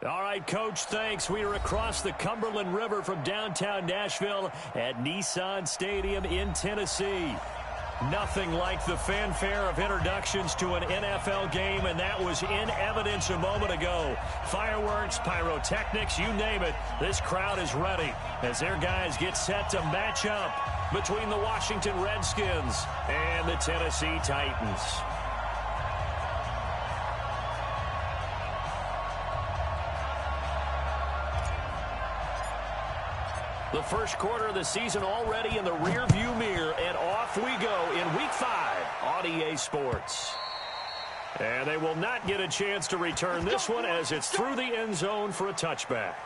All right, Coach, thanks. We are across the Cumberland River from downtown Nashville at Nissan Stadium in Tennessee. Nothing like the fanfare of introductions to an NFL game, and that was in evidence a moment ago. Fireworks, pyrotechnics, you name it. This crowd is ready as their guys get set to match up between the Washington Redskins and the Tennessee Titans. The first quarter of the season already in the rearview mirror, and off we go in Week 5 on EA Sports. And they will not get a chance to return this one as it's through the end zone for a touchback.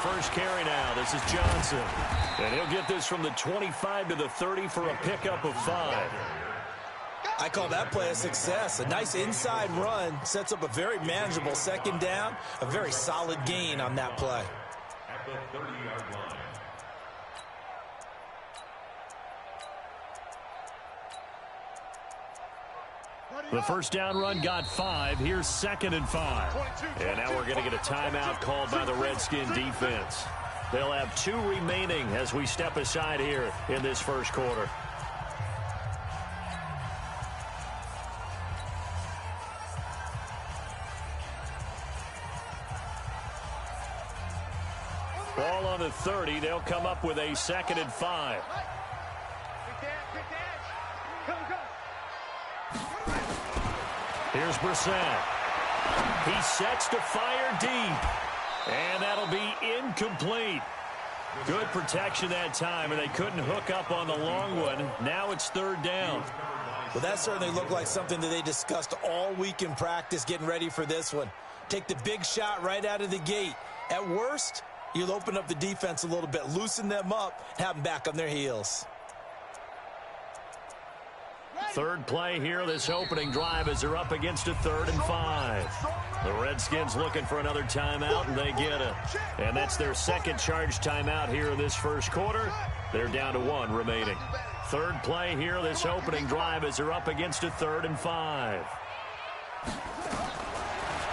First carry now. This is Johnson. And he'll get this from the 25 to the 30 for a pickup of 5. I call that play a success. A nice inside run sets up a very manageable second down. A very solid gain on that play. At the 30-yard line. The first down run got 5. Here's 2nd and 5. And now we're going to get a timeout called by the Redskin defense. They'll have 2 remaining as we step aside here in this first quarter. Ball on the 30. They'll come up with a 2nd and 5. Here's Brissett. He sets to fire deep. And that'll be incomplete. Good protection that time, and they couldn't hook up on the long one. Now it's 3rd down. Well, that certainly looked like something that they discussed all week in practice getting ready for this one. Take the big shot right out of the gate. At worst, you'll open up the defense a little bit, loosen them up, have them back on their heels. Third play here, this opening drive as they're up against a 3rd and 5. The Redskins looking for another timeout, and they get it. And that's their second charge timeout here in this first quarter. They're down to 1 remaining. Third play here, this opening drive as they're up against a 3rd and 5.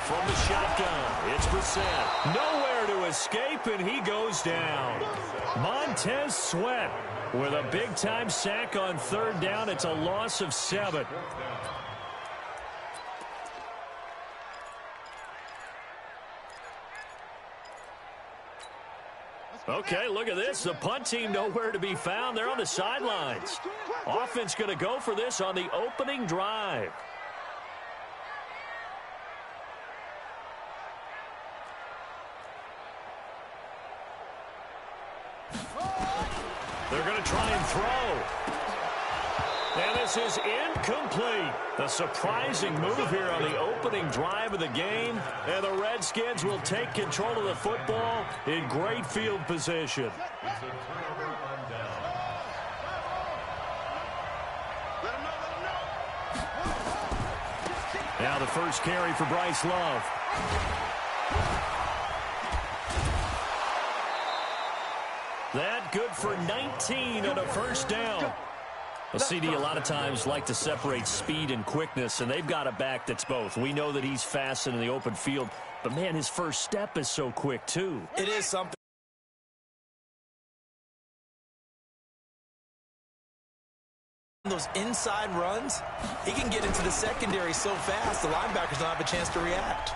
From the shotgun, it's Brissett. Nowhere to escape, and he goes down. Montez Sweat with a big-time sack on 3rd down. It's a loss of 7. Okay, look at this. The punt team nowhere to be found. They're on the sidelines. Offense going to go for this on the opening drive. They're going to try and throw. And this is incomplete. A surprising move here on the opening drive of the game. And the Redskins will take control of the football in great field position. Now the first carry for Bryce Love. That good for 19 on a first down. Well, CD, a lot of times like to separate speed and quickness, and they've got a back that's both. We know that he's fast in the open field, but, man, his first step is so quick, too. It is something. Those inside runs, he can get into the secondary so fast, the linebackers don't have a chance to react.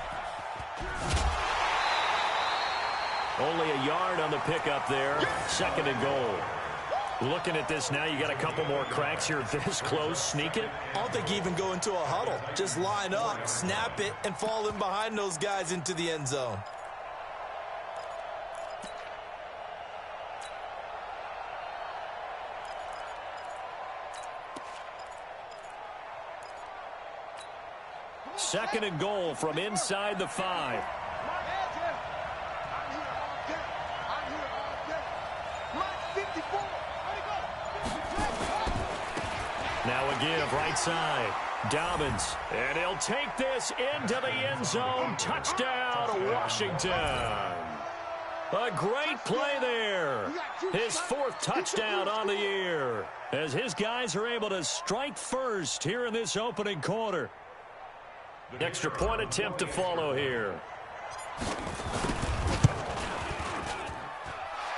Only a yard on the pickup there. 2nd and goal. Looking at this now, you got a couple more cracks here this close. Sneak it. I don't think you even go into a huddle. Just line up, snap it, and fall in behind those guys into the end zone. Second and goal from inside the 5. Now a give right side. Dobbins. And he'll take this into the end zone. Touchdown, Washington. A great play there. His 4th touchdown on the year. As his guys are able to strike first here in this opening quarter. Extra point attempt to follow here.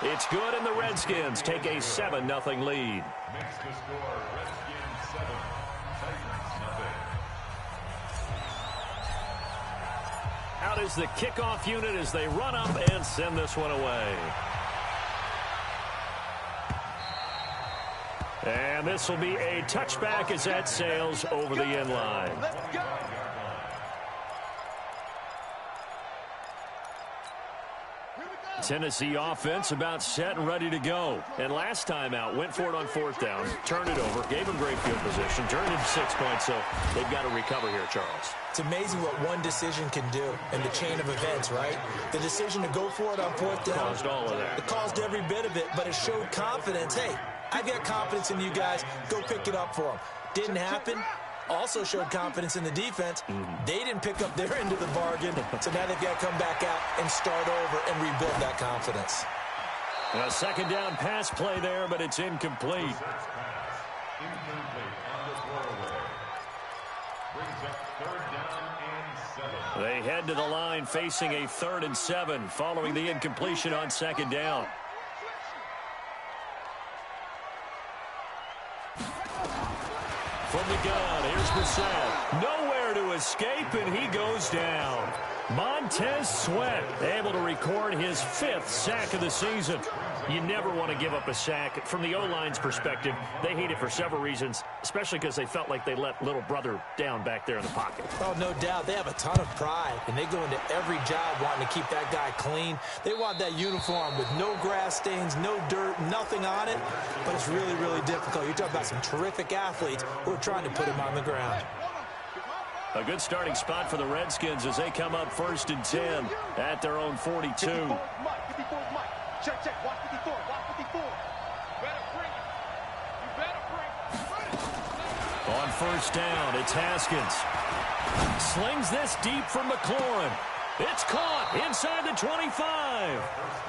It's good, and the Redskins take a 7-0 lead. Makes the score Redskins 7, Titans 0. Out is the kickoff unit as they run up and send this one away. And this will be a touchback as that sails over the end line. Tennessee offense about set and ready to go. And last time out, went for it on 4th down, turned it over, gave them great field position, turned it 6 points, so they've got to recover here, Charles. It's amazing what one decision can do in the chain of events, right? The decision to go for it on 4th down. Caused all of that. It caused every bit of it, but it showed confidence. Hey, I've got confidence in you guys. Go pick it up for them. Didn't happen. Also showed confidence in the defense. They didn't pick up their end of the bargain, so now they've got to come back out and start over and rebuild that confidence. A 2nd down pass play there, but it's incomplete. Incomplete on the throwaway. Brings up 3rd down and 7. They head to the line facing a 3rd and 7 following the incompletion on 2nd down. From the gun, here's Brissett. Nowhere to escape, and he goes down. Montez Sweat able to record his 5th sack of the season. You never want to give up a sack. From the O-line's perspective, they hate it for several reasons, especially because they felt like they let little brother down back there in the pocket. Oh, no doubt. They have a ton of pride, and they go into every job wanting to keep that guy clean. They want that uniform with no grass stains, no dirt, nothing on it, but it's really, really difficult. You're talking about some terrific athletes who are trying to put him on the ground. A good starting spot for the Redskins as they come up 1st and 10 at their own 42. Check, watch 54, watch 54. Better bring it. You better bring it. On 1st down, it's Haskins. Slings this deep from McLaurin. It's caught inside the 25.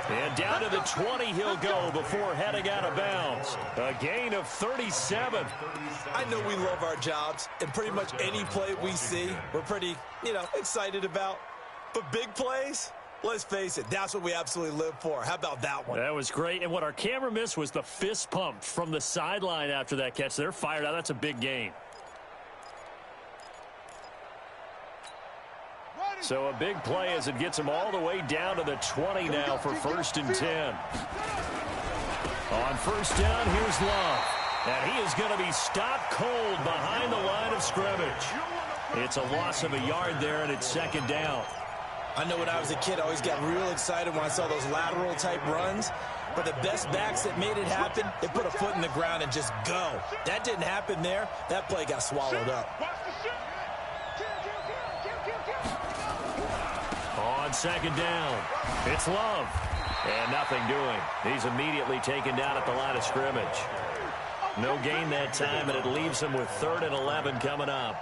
And down to the 20 he'll go before heading out of bounds. A gain of 37. I know we love our jobs, and pretty much any play we see, we're pretty, excited about. But big plays, let's face it, that's what we absolutely live for. How about that one? That was great. And what our camera missed was the fist pump from the sideline after that catch. They're fired out. That's a big gain. So a big play as it gets him all the way down to the 20 now for 1st and 10. On 1st down, here's Love. And he is going to be stopped cold behind the line of scrimmage. It's a loss of a yard there, and it's 2nd down. I know when I was a kid, I always got real excited when I saw those lateral-type runs. But the best backs that made it happen, they put a foot in the ground and just go. That didn't happen there. That play got swallowed up. On 2nd down, it's Love. And nothing doing. He's immediately taken down at the line of scrimmage. No gain that time, and it leaves him with 3rd and 11 coming up.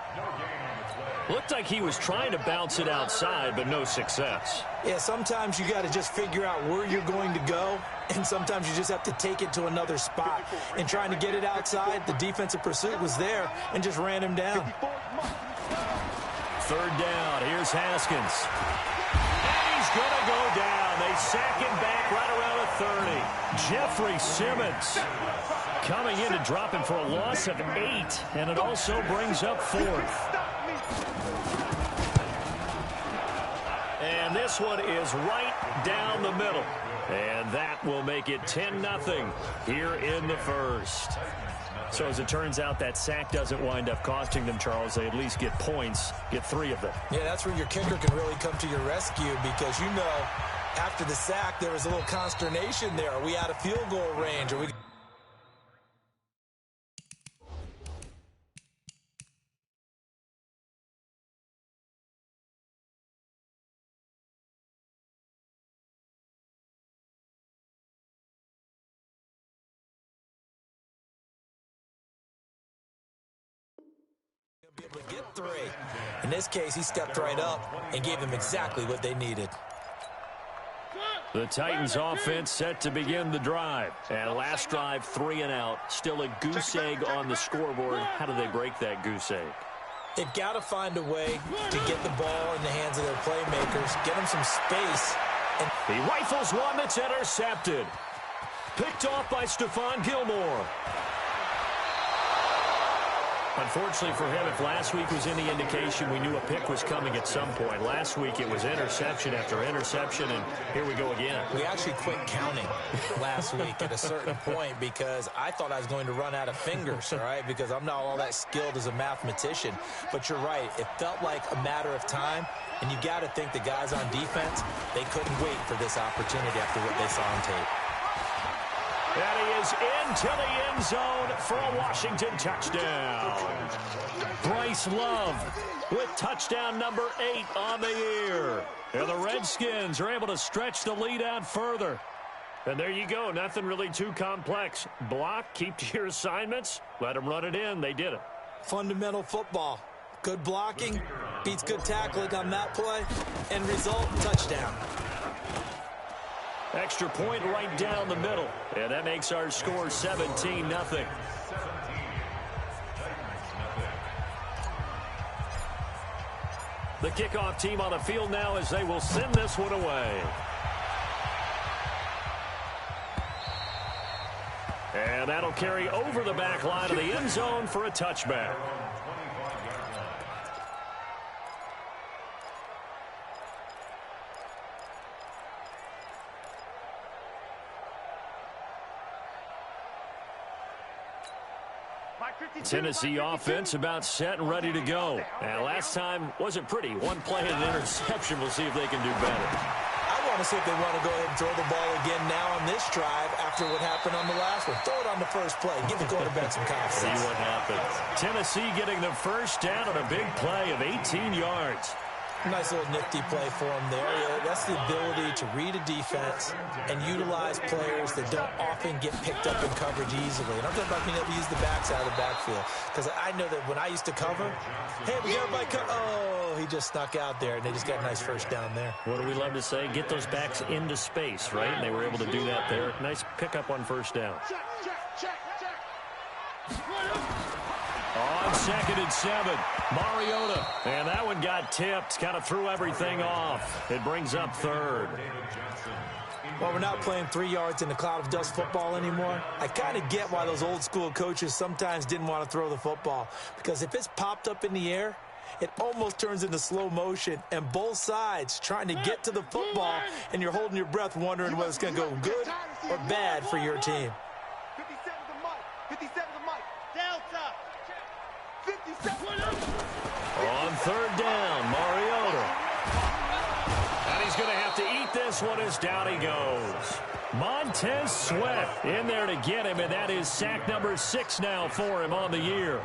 Looked like he was trying to bounce it outside, but no success. Yeah, sometimes you got to just figure out where you're going to go, and sometimes you just have to take it to another spot. And trying to get it outside, the defensive pursuit was there and just ran him down. 3rd down, here's Haskins. And he's going to go down. They sack him back right around the 30. Jeffrey Simmons coming in to drop him for a loss of 8, and it also brings up 4th. And this one is right down the middle. And that will make it 10-0 here in the 1st. So as it turns out, that sack doesn't wind up costing them, Charles. They at least get points, get 3 of them. Yeah, that's where your kicker can really come to your rescue because, after the sack, there was a little consternation there. Are we out of field goal range? Are we able to get 3. In this case, he stepped right up and gave them exactly what they needed. The Titans offense set to begin the drive. And last drive, 3 and out. Still a goose egg on the scoreboard. How do they break that goose egg? They've got to find a way to get the ball in the hands of their playmakers, get them some space. And he rifles one that's intercepted. Picked off by Stephon Gilmore. Unfortunately for him, if last week was any indication, we knew a pick was coming at some point. Last week it was interception after interception, and here we go again. We actually quit counting last week at a certain point because I thought I was going to run out of fingers, all right, because I'm not all that skilled as a mathematician. But you're right. It felt like a matter of time, and you got to think the guys on defense, they couldn't wait for this opportunity after what they saw on tape. And he is into the end zone for a Washington touchdown. Bryce Love with touchdown number 8 on the year. And the Redskins are able to stretch the lead out further. And there you go. Nothing really too complex. Block, keep to your assignments, let them run it in. They did it. Fundamental football. Good blocking beats good tackling on that play. End result, touchdown. Extra point right down the middle. And that makes our score 17-0. The kickoff team on the field now as they will send this one away. And that'll carry over the back line of the end zone for a touchback. Tennessee offense about set and ready to go. And last time wasn't pretty. One play and an interception. We'll see if they can do better. I want to see if they want to go ahead and throw the ball again now on this drive after what happened on the last one. Throw it on the first play. Give the quarterback some confidence. See what happens. Tennessee getting the first down on a big play of 18 yards. Nice little nifty play for him there. Yeah, that's the ability to read a defense and utilize players that don't often get picked up in coverage easily. And I'm talking about being able to use the backside of the backfield. Because I know that when I used to cover, hey, we got everybody oh, he just snuck out there, and they just got a nice first down there. What do we love to say? Get those backs into space, right? And they were able to do that there. Nice pickup on first down. On 2nd and 7, Mariota. And that one got tipped. Kind of threw everything off. It brings up 3rd. Well, we're not playing 3 yards in the cloud of dust football anymore. I kind of get why those old school coaches sometimes didn't want to throw the football. Because if it's popped up in the air, it almost turns into slow motion. And both sides trying to get to the football, and you're holding your breath wondering whether it's going to go good or bad for your team. 57 to Mike. 57 to Mike. Delta. 57. On 3rd down, Mariota. And he's going to have to eat this one as down he goes. Montez Sweat in there to get him, and that is sack number 6 now for him on the year.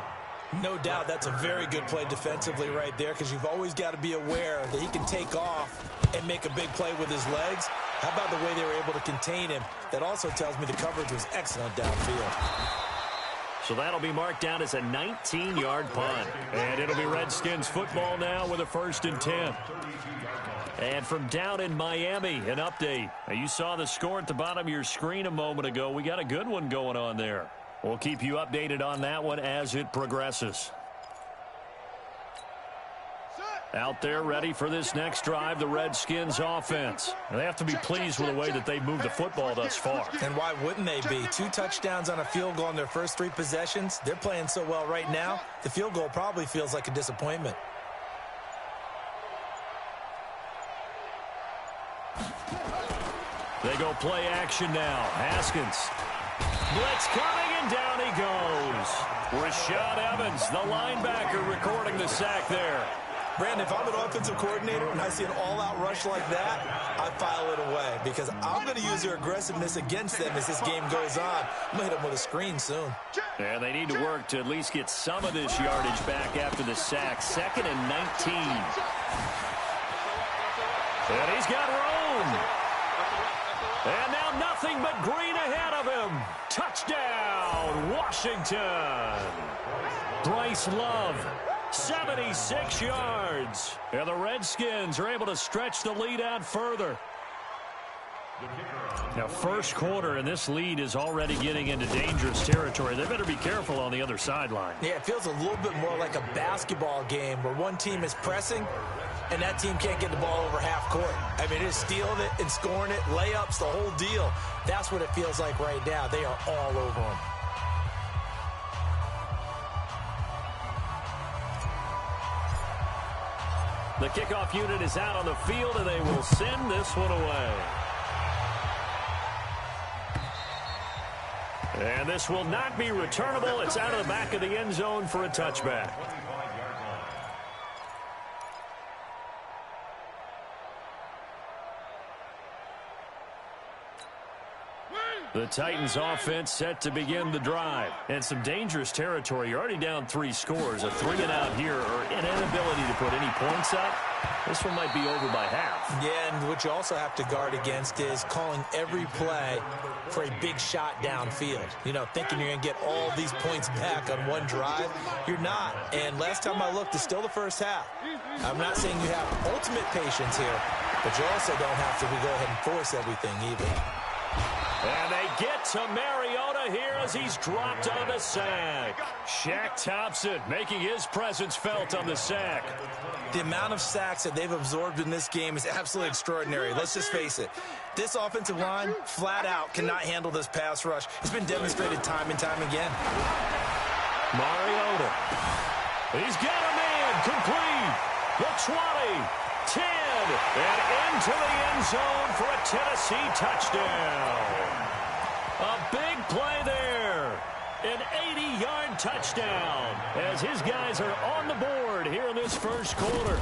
No doubt that's a very good play defensively right there, because you've always got to be aware that he can take off and make a big play with his legs. How about the way they were able to contain him? That also tells me the coverage was excellent downfield. So that'll be marked down as a 19-yard punt. And it'll be Redskins football now with a 1st and 10. And from down in Miami, an update. Now, you saw the score at the bottom of your screen a moment ago. We got a good one going on there. We'll keep you updated on that one as it progresses. Out there ready for this next drive, the Redskins offense. And they have to be pleased with the way that they've moved the football thus far. And why wouldn't they be? 2 touchdowns on a field goal in their first 3 possessions. They're playing so well right now, the field goal probably feels like a disappointment. They go play action now. Haskins. Blitz coming, and down he goes. Rashad Evans, the linebacker, recording the sack there. Brandon, if I'm an offensive coordinator and I see an all-out rush like that, I file it away because I'm going to use their aggressiveness against them as this game goes on. I'm going to hit them with a screen soon. And they need to work to at least get some of this yardage back after the sack. 2nd and 19. And he's got room. And now nothing but green ahead of him. Touchdown, Washington. Bryce Love 76 yards. And the Redskins are able to stretch the lead out further. Now, first quarter, and this lead is already getting into dangerous territory. They better be careful on the other sideline. Yeah, it feels a little bit more like a basketball game where one team is pressing and that team can't get the ball over half court. I mean, it's stealing it and scoring it, layups, the whole deal. That's what it feels like right now. They are all over them. The kickoff unit is out on the field, and they will send this one away. And this will not be returnable. It's out of the back of the end zone for a touchback. The Titans offense set to begin the drive. And some dangerous territory. You're already down 3 scores. A 3-and-out here or an inability to put any points up. This one might be over by half. Yeah, and what you also have to guard against is calling every play for a big shot downfield. You know, thinking you're going to get all these points back on one drive. You're not. And last time I looked, it's still the first half. I'm not saying you have ultimate patience here, but you also don't have to go ahead and force everything either. And they get to Mariota here as he's dropped on the sack. Shaq Thompson making his presence felt on the sack. The amount of sacks that they've absorbed in this game is absolutely extraordinary. Let's just face it. This offensive line, flat out, cannot handle this pass rush. It's been demonstrated time and time again. Mariota. He's got a man complete. The 20. 10, and into the end zone for a Tennessee touchdown. A big play there. An 80-yard touchdown as his guys are on the board here in this first quarter.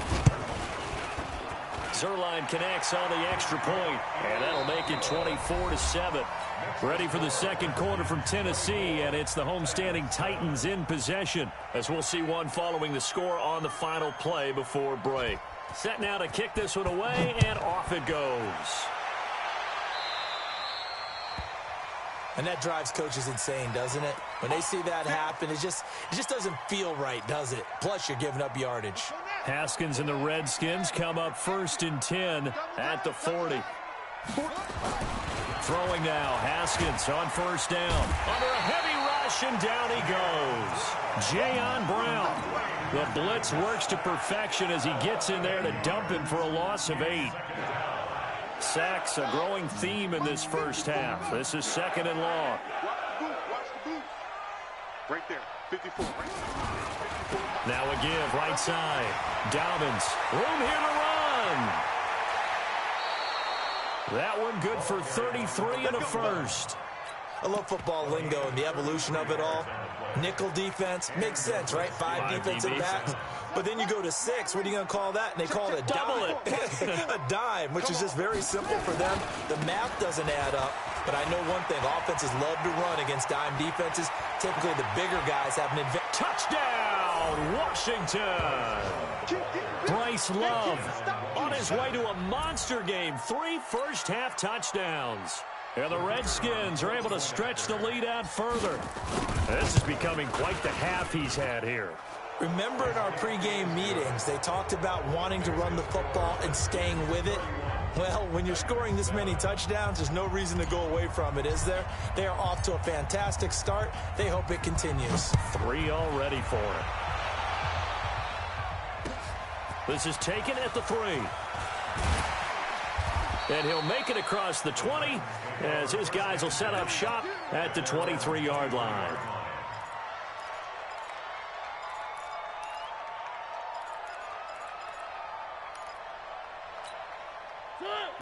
Zerline connects on the extra point, and that'll make it 24-7. Ready for the second quarter from Tennessee, and it's the homestanding Titans in possession, as we'll see one following the score on the final play before break. Set now to kick this one away, and off it goes. And that drives coaches insane, doesn't it? When they see that happen, it just doesn't feel right, does it? Plus, you're giving up yardage. Haskins and the Redskins come up 1st and 10 at the 40. Throwing now, Haskins on 1st down. Under a heavy rush, and down he goes. Jayon Brown. The blitz works to perfection as he gets in there to dump him for a loss of 8. Sacks, a growing theme in this first half. This is 2nd and long. Right there, 54. Now a give, right side. Dobbins, room here to run. That one good for 33 and a first. I love football lingo and the evolution of it all. Nickel defense makes sense, right? 5 defensive backs. But then you go to 6. What are you going to call that? And they call it a dime. A dime, which is just very simple for them. The math doesn't add up. But I know one thing. Offenses love to run against dime defenses. Typically, the bigger guys have an advantage. Touchdown, Washington. Bryce Love on his way to a monster game. 3 first-half touchdowns. And the Redskins are able to stretch the lead out further. This is becoming quite the half he's had here. Remember in our pregame meetings, they talked about wanting to run the football and staying with it. Well, when you're scoring this many touchdowns, there's no reason to go away from it, is there? They are off to a fantastic start. They hope it continues. 3 already for him. This is taken at the 3. And he'll make it across the 20 as his guys will set up shop at the 23-yard line.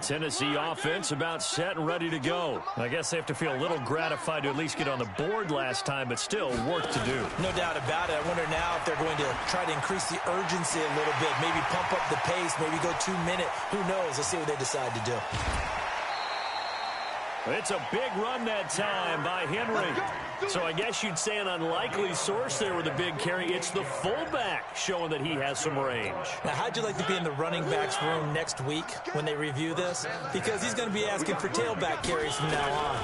Tennessee offense about set and ready to go. I guess they have to feel a little gratified to at least get on the board last time, but still work to do. No doubt about it. I wonder now if they're going to try to increase the urgency a little bit, maybe pump up the pace, maybe go 2-minute. Who knows? Let's see what they decide to do. It's a big run that time by Henry. So I guess you'd say an unlikely source there with a big carry. It's the fullback showing that he has some range. Now, how'd you like to be in the running backs room next week when they review this? Because he's going to be asking for tailback carries from now on.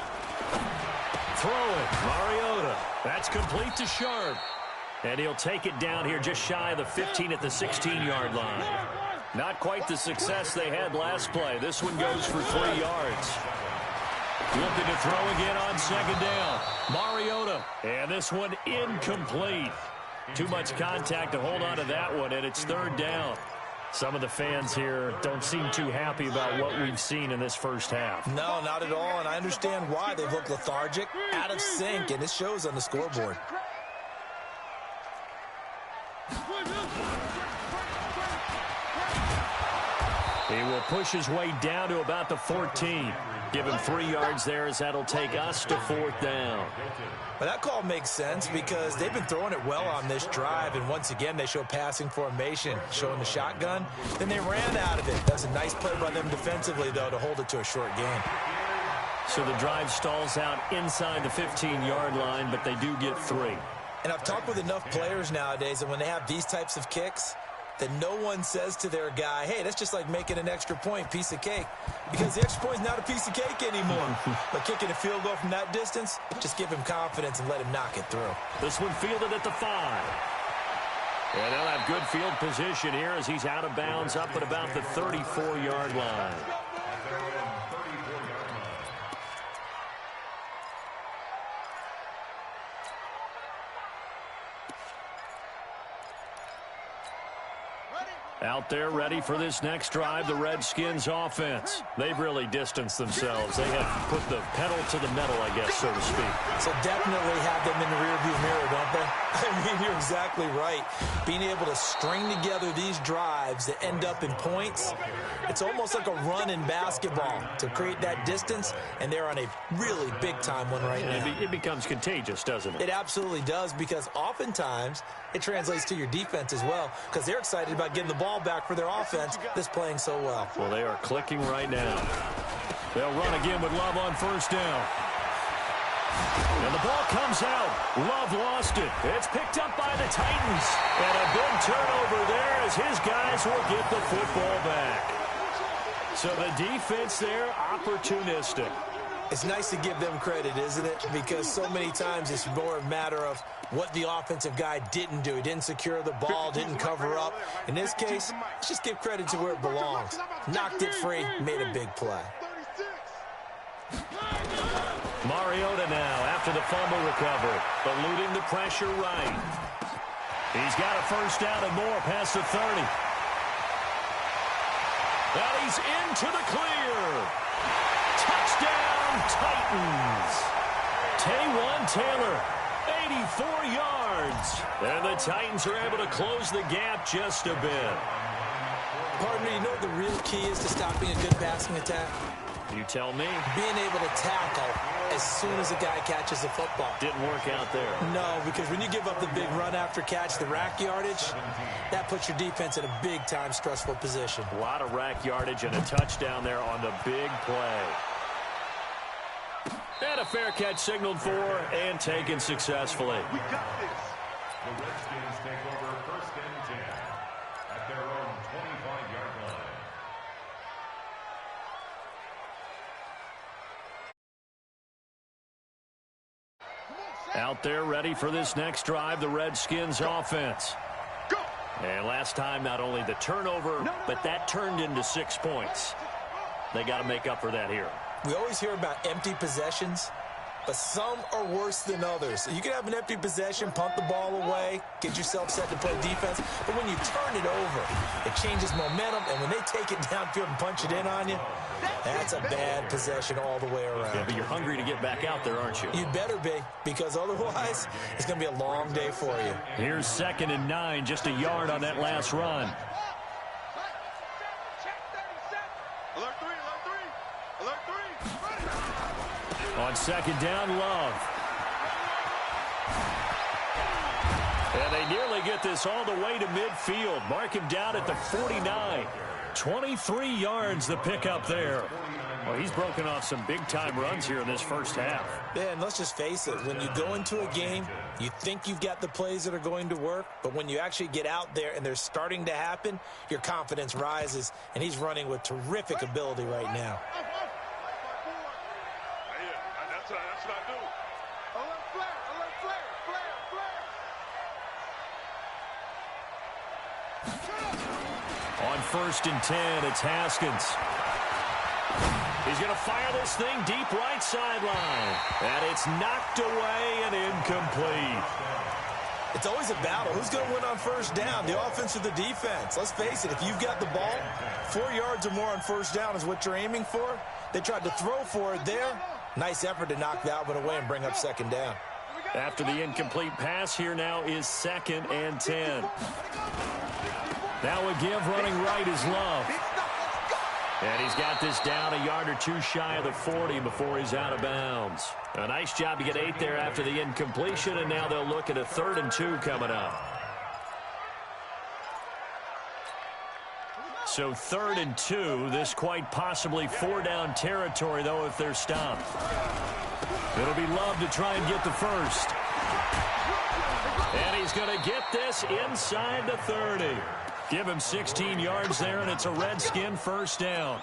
Throw it, Mariota. That's complete to Sharp. And he'll take it down here just shy of the 15 at the 16-yard line. Not quite the success they had last play. This one goes for 3 yards. Looking to throw again on second down. Mariota. And this one incomplete. Too much contact to hold on to that one, and it's 3rd down. Some of the fans here don't seem too happy about what we've seen in this first half. No, not at all, and I understand why. They've looked lethargic, out of sync, and it shows on the scoreboard. He will push his way down to about the 14. Give him 3 yards there as that'll take us to 4th down. Well, that call makes sense because they've been throwing it well on this drive, and once again they show passing formation, showing the shotgun. Then they ran out of it. That was a nice play by them defensively, though, to hold it to a short gain. So the drive stalls out inside the 15-yard line, but they do get 3. And I've talked with enough players nowadays, and when they have these types of kicks, that no one says to their guy, hey, that's just like making an extra point, piece of cake. Because the extra point is not a piece of cake anymore. But kicking a field goal from that distance, just give him confidence and let him knock it through. This one fielded at the 5. And they'll have good field position here as he's out of bounds up at about the 34-yard line. Out there ready for this next drive, the Redskins offense. They've really distanced themselves. They have put the pedal to the metal, I guess, so to speak. So definitely have them in the rearview mirror, don't they? I mean, you're exactly right. Being able to string together these drives that end up in points, it's almost like a run in basketball to create that distance, and they're on a really big-time one right now. It becomes contagious, doesn't it? It absolutely does, because oftentimes it translates to your defense as well, because they're excited about getting the ball back for their offense that's playing so well. Well, they are clicking right now. They'll run again with Love on 1st down. And the ball comes out. Love lost it. It's picked up by the Titans. And a big turnover there as his guys will get the football back. So the defense there, opportunistic. It's nice to give them credit, isn't it? Because so many times it's more a matter of what the offensive guy didn't do. He didn't secure the ball, didn't cover up. In this case, let's just give credit to where it belongs. Knocked it free, made a big play. Mariota now after the fumble recovery, eluding the pressure right. He's got a 1st down and more past the 30. And he's into the clear. Touchdown, Titans. Taywan Taylor, 84 yards. And the Titans are able to close the gap just a bit. Partner, you know what the real key is to stopping a good passing attack? You tell me. Being able to tackle as soon as a guy catches the football. Didn't work out there. No, because when you give up the big run after catch, the rack yardage, that puts your defense in a big-time stressful position. A lot of rack yardage and a touchdown there on the big play. And a fair catch signaled for and taken successfully. We got this. The Redskins take over 1st and 10 at their own 25-yard line. Out there ready for this next drive, the Redskins offense. And last time, not only the turnover, but that turned into 6 points. They got to make up for that here. We always hear about empty possessions, but some are worse than others. You can have an empty possession, punt the ball away, get yourself set to play defense, but when you turn it over, it changes momentum, and when they take it downfield and punch it in on you, that's a bad possession all the way around. Yeah, but you're hungry to get back out there, aren't you? You better be, because otherwise, it's going to be a long day for you. Here's 2nd and 9, just a yard on that last run. On 2nd down, Love. And they nearly get this all the way to midfield. Mark him down at the 49. 23 yards the pickup there. Well, he's broken off some big-time runs here in this first half. Yeah, and let's just face it. When you go into a game, you think you've got the plays that are going to work, but when you actually get out there and they're starting to happen, your confidence rises, and he's running with terrific ability right now. On 1st and 10, it's Haskins. He's going to fire this thing deep right sideline. And it's knocked away and incomplete. It's always a battle. Who's going to win on 1st down, the offense or the defense? Let's face it, if you've got the ball, 4 yards or more on 1st down is what you're aiming for. They tried to throw for it there. Nice effort to knock that one away and bring up 2nd down. After the incomplete pass, here now is 2nd and 10. Now a give running right is Love. And he's got this down a yard or 2 shy of the 40 before he's out of bounds. A nice job to get 8 there after the incompletion, and now they'll look at a 3rd and 2 coming up. So 3rd and 2, this quite possibly 4-down territory, though, if they're stopped. It'll be Love to try and get the 1st. And he's going to get this inside the 30. Give him 16 yards there, and it's a Redskin 1st down.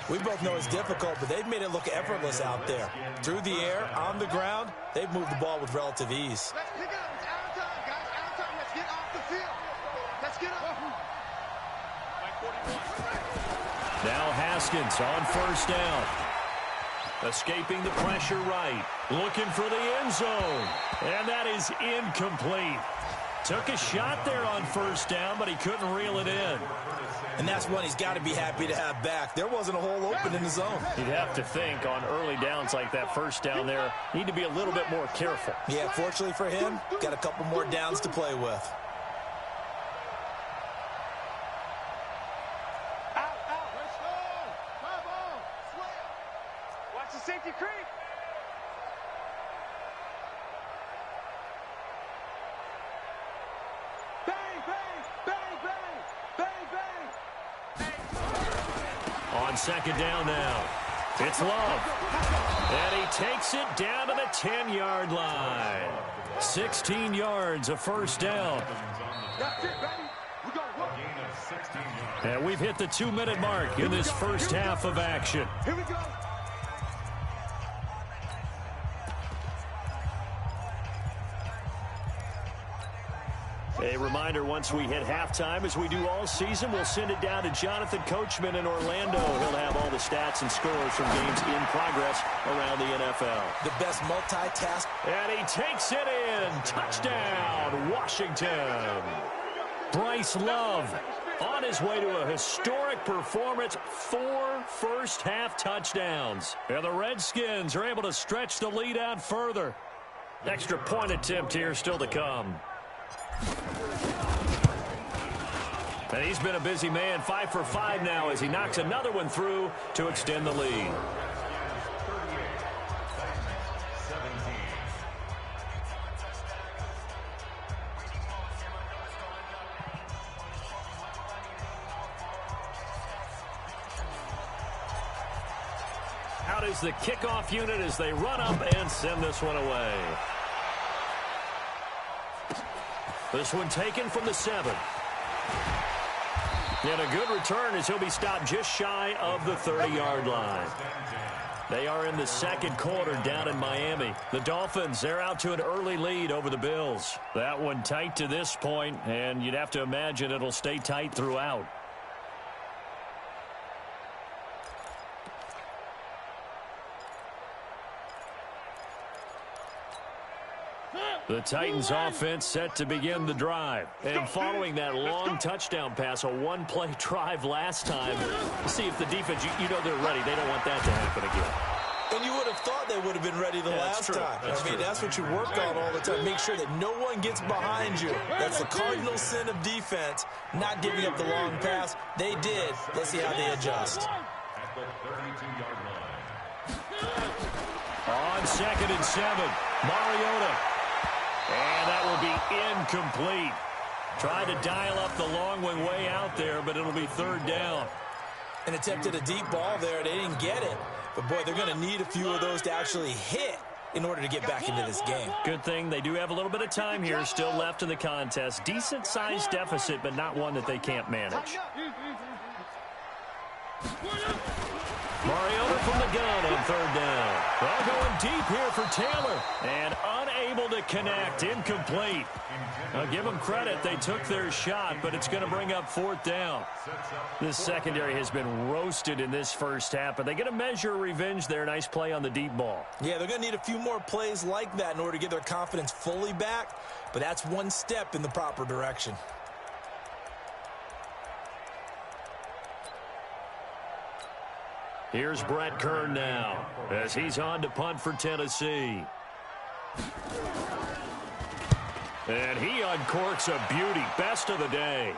We both know it's difficult, but they've made it look effortless out there. Through the air, on the ground, they've moved the ball with relative ease. Let's pick it up. It's out of time, guys. Out of time. Let's get off the field. Let's get up. Now Haskins on 1st down. Escaping the pressure right. Looking for the end zone. And that is incomplete. Took a shot there on 1st down, but he couldn't reel it in. And that's one he's got to be happy to have back. There wasn't a hole open in the zone. You'd have to think on early downs like that 1st down there, need to be a little bit more careful. Yeah, fortunately for him, got a couple more downs to play with. Out. Let's go. Come on. Sweat. Watch the safety creep. On 2nd down now, it's Love. And he takes it down to the 10-yard line. 16 yards, a 1st down. That's it, baby. We got one. And we've hit the 2-minute mark in this 1st half of action. Here we go. A reminder, once we hit halftime, as we do all season, we'll send it down to Jonathan Coachman in Orlando. He'll have all the stats and scores from games in progress around the NFL. The best multitask. And he takes it in. Touchdown, Washington. Bryce Love on his way to a historic performance. 4 first-half touchdowns. And the Redskins are able to stretch the lead out further. Extra point attempt here still to come. And he's been a busy man, 5 for 5 now as he knocks another one through to extend the lead. Out is the kickoff unit as they run up and send this one away. This one taken from the 7. And a good return as he'll be stopped just shy of the 30-yard line. They are in the 2nd quarter down in Miami. The Dolphins, they're out to an early lead over the Bills. That one tight to this point, and you'd have to imagine it'll stay tight throughout. The Titans offense set to begin the drive. And following that long touchdown pass, a one-play drive last time, see if the defense, you know they're ready. They don't want that to happen again. And you would have thought they would have been ready the last time. That's what you work on all the time. Make sure that no one gets behind you. That's the cardinal sin of defense, not giving up the long pass. They did. Let's see how they adjust. At the 32-yard line. On 2nd and 7, Mariota. And that will be incomplete. Tried to dial up the long one way out there, but it'll be 3rd down. And attempted a deep ball there. They didn't get it. But, boy, they're going to need a few of those to actually hit in order to get back into this game. Good thing they do have a little bit of time here still left in the contest. Decent-sized deficit, but not one that they can't manage. Mariota from the gun on third down. Well, going deep here for Taylor. And unable to connect. Incomplete. Now, give them credit. They took their shot, but it's going to bring up fourth down. This secondary has been roasted in this first half, but they get a measure of revenge there. Nice play on the deep ball. Yeah, they're going to need a few more plays like that in order to get their confidence fully back, but that's one step in the proper direction. Here's Brett Kern now as he's on to punt for Tennessee. And he uncorks a beauty. Best of the day.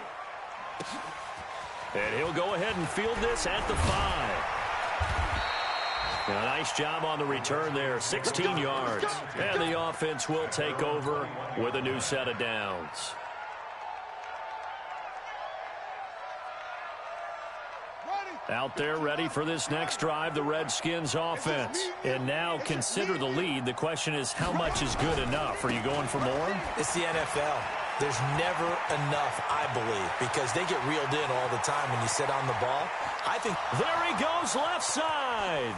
And he'll go ahead and field this at the 5. A nice job on the return there. 16 yards. And the offense will take over with a new set of downs. Out there ready for this next drive, the Redskins offense. And now consider the lead. The question is, how much is good enough? Are you going for more? It's the NFL. There's never enough, I believe, because they get reeled in all the time when you sit on the ball. I think there he goes left side.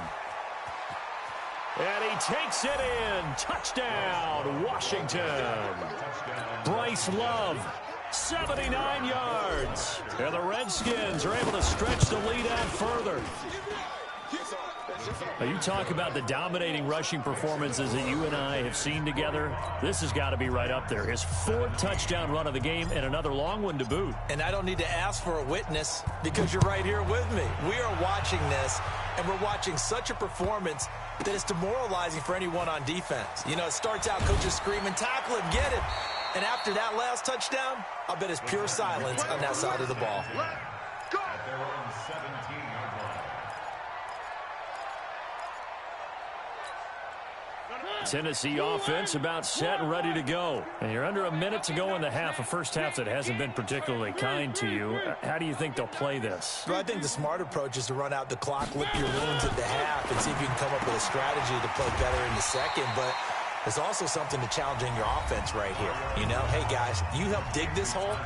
And he takes it in. Touchdown, Washington. Bryce Love. 79 yards. And the Redskins are able to stretch the lead out further. Now, you talk about the dominating rushing performances that you and I have seen together. This has got to be right up there. His 4th touchdown run of the game and another long one to boot. And I don't need to ask for a witness because you're right here with me. We are watching this, and we're watching such a performance that it's demoralizing for anyone on defense. You know, it starts out coaches screaming, tackle him, get him. And after that last touchdown, I'll bet it's pure silence on that side of the ball. Tennessee offense about set and ready to go. And you're under a minute to go in the half, a first half that hasn't been particularly kind to you. How do you think they'll play this? Well, I think the smart approach is to run out the clock, lick your wounds at the half, and see if you can come up with a strategy to play better in the second. But there's also something to challenging your offense right here. You know, hey, guys, you help dig this hole.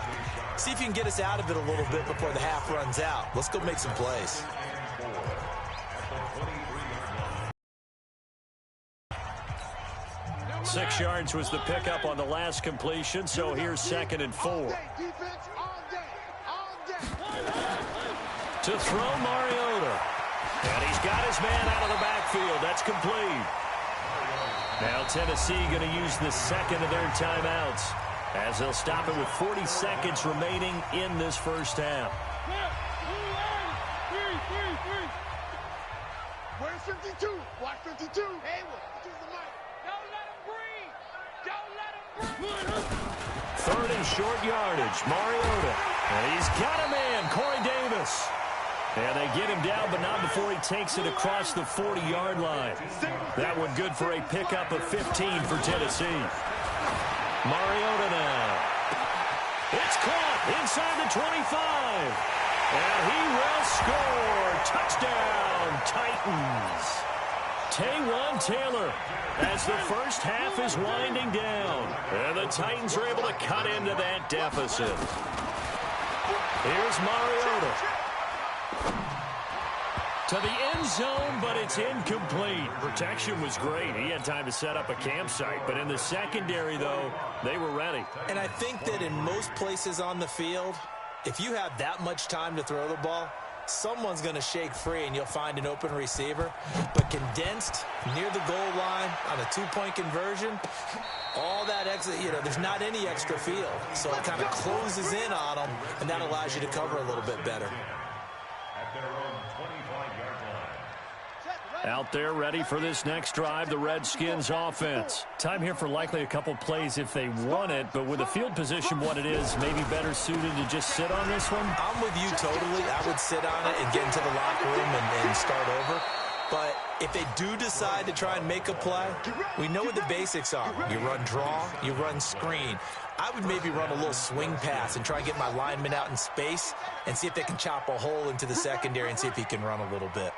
See if you can get us out of it a little bit before the half runs out. Let's go make some plays. Six yards was the pickup on the last completion, so here's 2nd and 4. To throw Mariota. And he's got his man out of the backfield. That's complete. Now Tennessee going to use the second of their timeouts as they'll stop it with 40 seconds remaining in this first half. Where's 52? Watch 52. Hey, this is the mic. Don't let him breathe. Don't let him breathe. 3rd and short yardage. Mariota. And he's got a man, Corey Davis. And they get him down, but not before he takes it across the 40-yard line. That one good for a pickup of 15 for Tennessee. Mariota now. It's caught inside the 25. And he will score. Touchdown, Titans. Taywan Taylor as the first half is winding down. And the Titans are able to cut into that deficit. Here's Mariota. To the end zone, but it's incomplete. Protection was great. He had time to set up a campsite. But in the secondary, though, they were ready. And I think that in most places on the field, if you have that much time to throw the ball, someone's going to shake free and you'll find an open receiver. But condensed near the goal line on a 2-point conversion, all that extra, you know, there's not any extra field. So it kind of closes in on them, and that allows you to cover a little bit better. Out there ready for this next drive, the Redskins offense. Time here for likely a couple plays if they want it, but with the field position what it is, maybe better suited to just sit on this one? I'm with you totally. I would sit on it and get into the locker room and start over. But if they do decide to try and make a play, we know what the basics are. You run draw, you run screen. I would maybe run a little swing pass and try and get my lineman out in space and see if they can chop a hole into the secondary and see if he can run a little bit.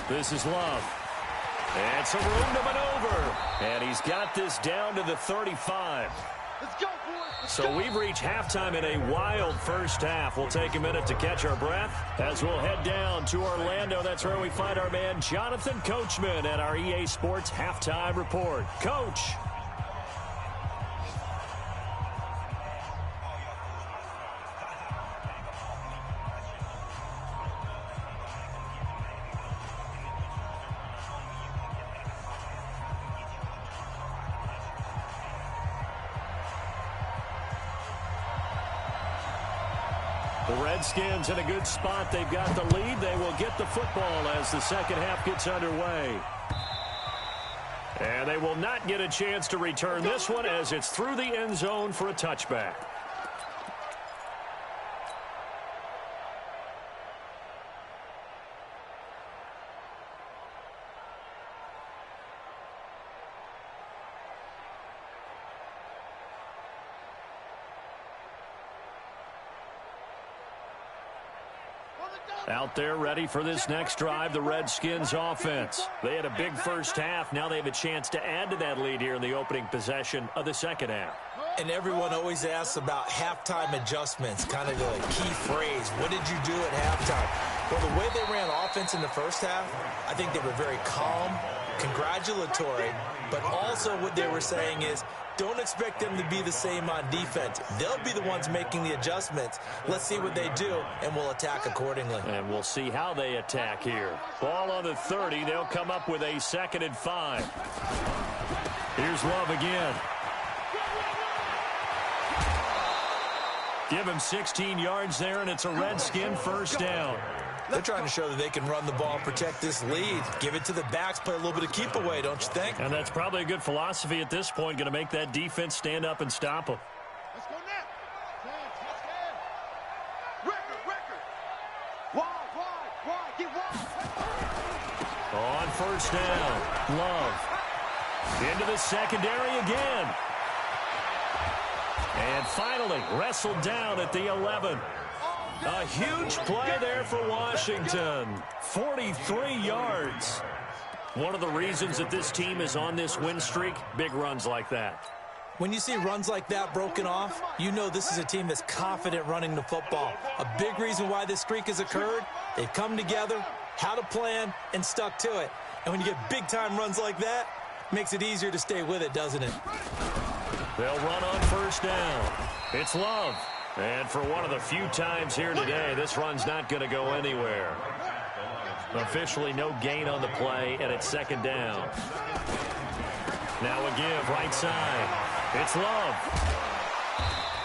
This is Love. And some room to maneuver. And he's got this down to the 35. Let's go, boys. Let's So go. we've reached halftime in a wild first half. We'll take a minute to catch our breath as we'll head down to Orlando. That's where we find our man Jonathan Coachman at our EA Sports Halftime Report. Coach. The Redskins in a good spot. They've got the lead. They will get the football as the second half gets underway. And they will not get a chance to return this one as it's through the end zone for a touchback. Out there ready for this next drive, the Redskins offense. They had a big first half. Now they have a chance to add to that lead here in the opening possession of the second half. And everyone always asks about halftime adjustments, kind of the key phrase. What did you do at halftime? Well, the way they ran offense in the first half, I think they were very calm, congratulatory, but also what they were saying is, don't expect them to be the same on defense. They'll be the ones making the adjustments. Let's see what they do, and we'll attack accordingly. And we'll see how they attack here. Ball on the 30. They'll come up with a 2nd and 5. Here's Love again. Give him 16 yards there, and it's a Redskin first down. They're trying to show that they can run the ball and protect this lead. Give it to the backs, play a little bit of keep away, don't you think? And that's probably a good philosophy at this point, going to make that defense stand up and stop them. Let's go now. Record. Wide. Get wide. On first down, Love. Into the secondary again. And finally, wrestled down at the 11. A huge play there for Washington. 43 yards. One of the reasons that this team is on this win streak, big runs like that. When you see runs like that broken off, you know this is a team that's confident running the football. A big reason why this streak has occurred, they've come together, had a plan, and stuck to it. And when you get big-time runs like that, it makes it easier to stay with it, doesn't it? They'll run on first down. It's Love. And for one of the few times here today, this run's not going to go anywhere. Officially no gain on the play, and it's 2nd down. Now a give, right side. It's Love.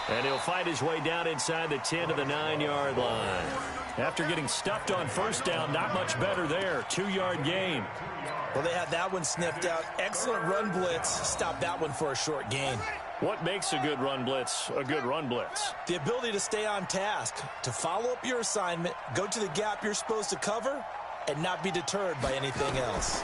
And he'll fight his way down inside the 10 to the 9-yard line. After getting stuffed on first down, not much better there. 2-yard gain. Well, they had that one sniffed out. Excellent run blitz. Stop that one for a short gain. What makes a good run blitz a good run blitz? The ability to stay on task, to follow up your assignment, go to the gap you're supposed to cover, and not be deterred by anything else.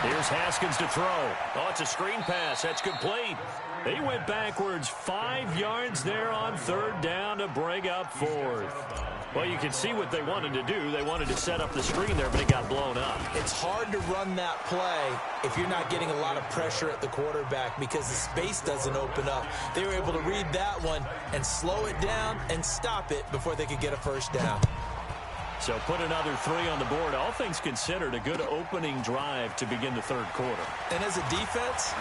Here's Haskins to throw. Oh, it's a screen pass. That's complete. He went backwards 5 yards there on 3rd down to bring up 4th. Well, you can see what they wanted to do. They wanted to set up the screen there, but it got blown up. It's hard to run that play if you're not getting a lot of pressure at the quarterback because the space doesn't open up. They were able to read that one and slow it down and stop it before they could get a first down. So put another 3 on the board. All things considered, a good opening drive to begin the 3rd quarter. And as a defense,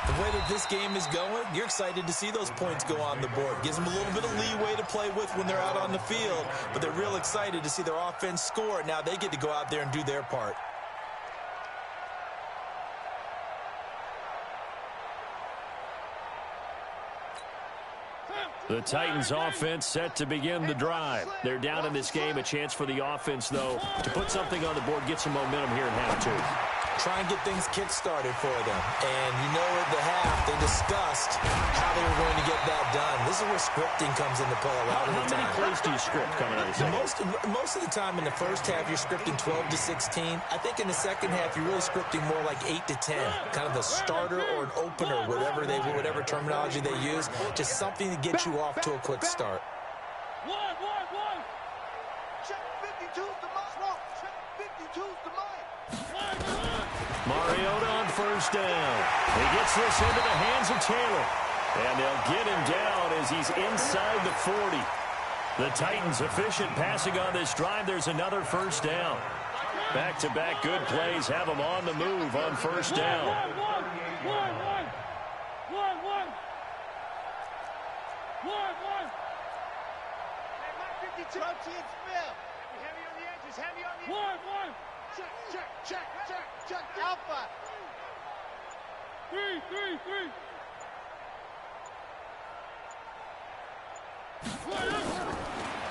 the way that this game is going, you're excited to see those points go on the board. Gives them a little bit of leeway to play with when they're out on the field, but they're real excited to see their offense score. Now they get to go out there and do their part. The Titans offense set to begin the drive. They're down in this game. A chance for the offense, though, to put something on the board, get some momentum here in half 2. Try and get things kick-started for them. And you know at the half, they discussed how they were going to get that done. This is where scripting comes into play a lot of the time. How many plays do you script coming out of the second? Most of the time in the first half, you're scripting 12 to 16. I think in the second half, you're really scripting more like 8 to 10. Kind of the starter or an opener, whatever terminology they use. Just something to get you off to a quick start. One. Check 52's the mic. Check 52's the mic. Mariota on first down. He gets this into the hands of Taylor. And they'll get him down as he's inside the 40. The Titans efficient passing on this drive. There's another first down. Back-to-back good plays have them on the move on first down. Check. Alpha. Three.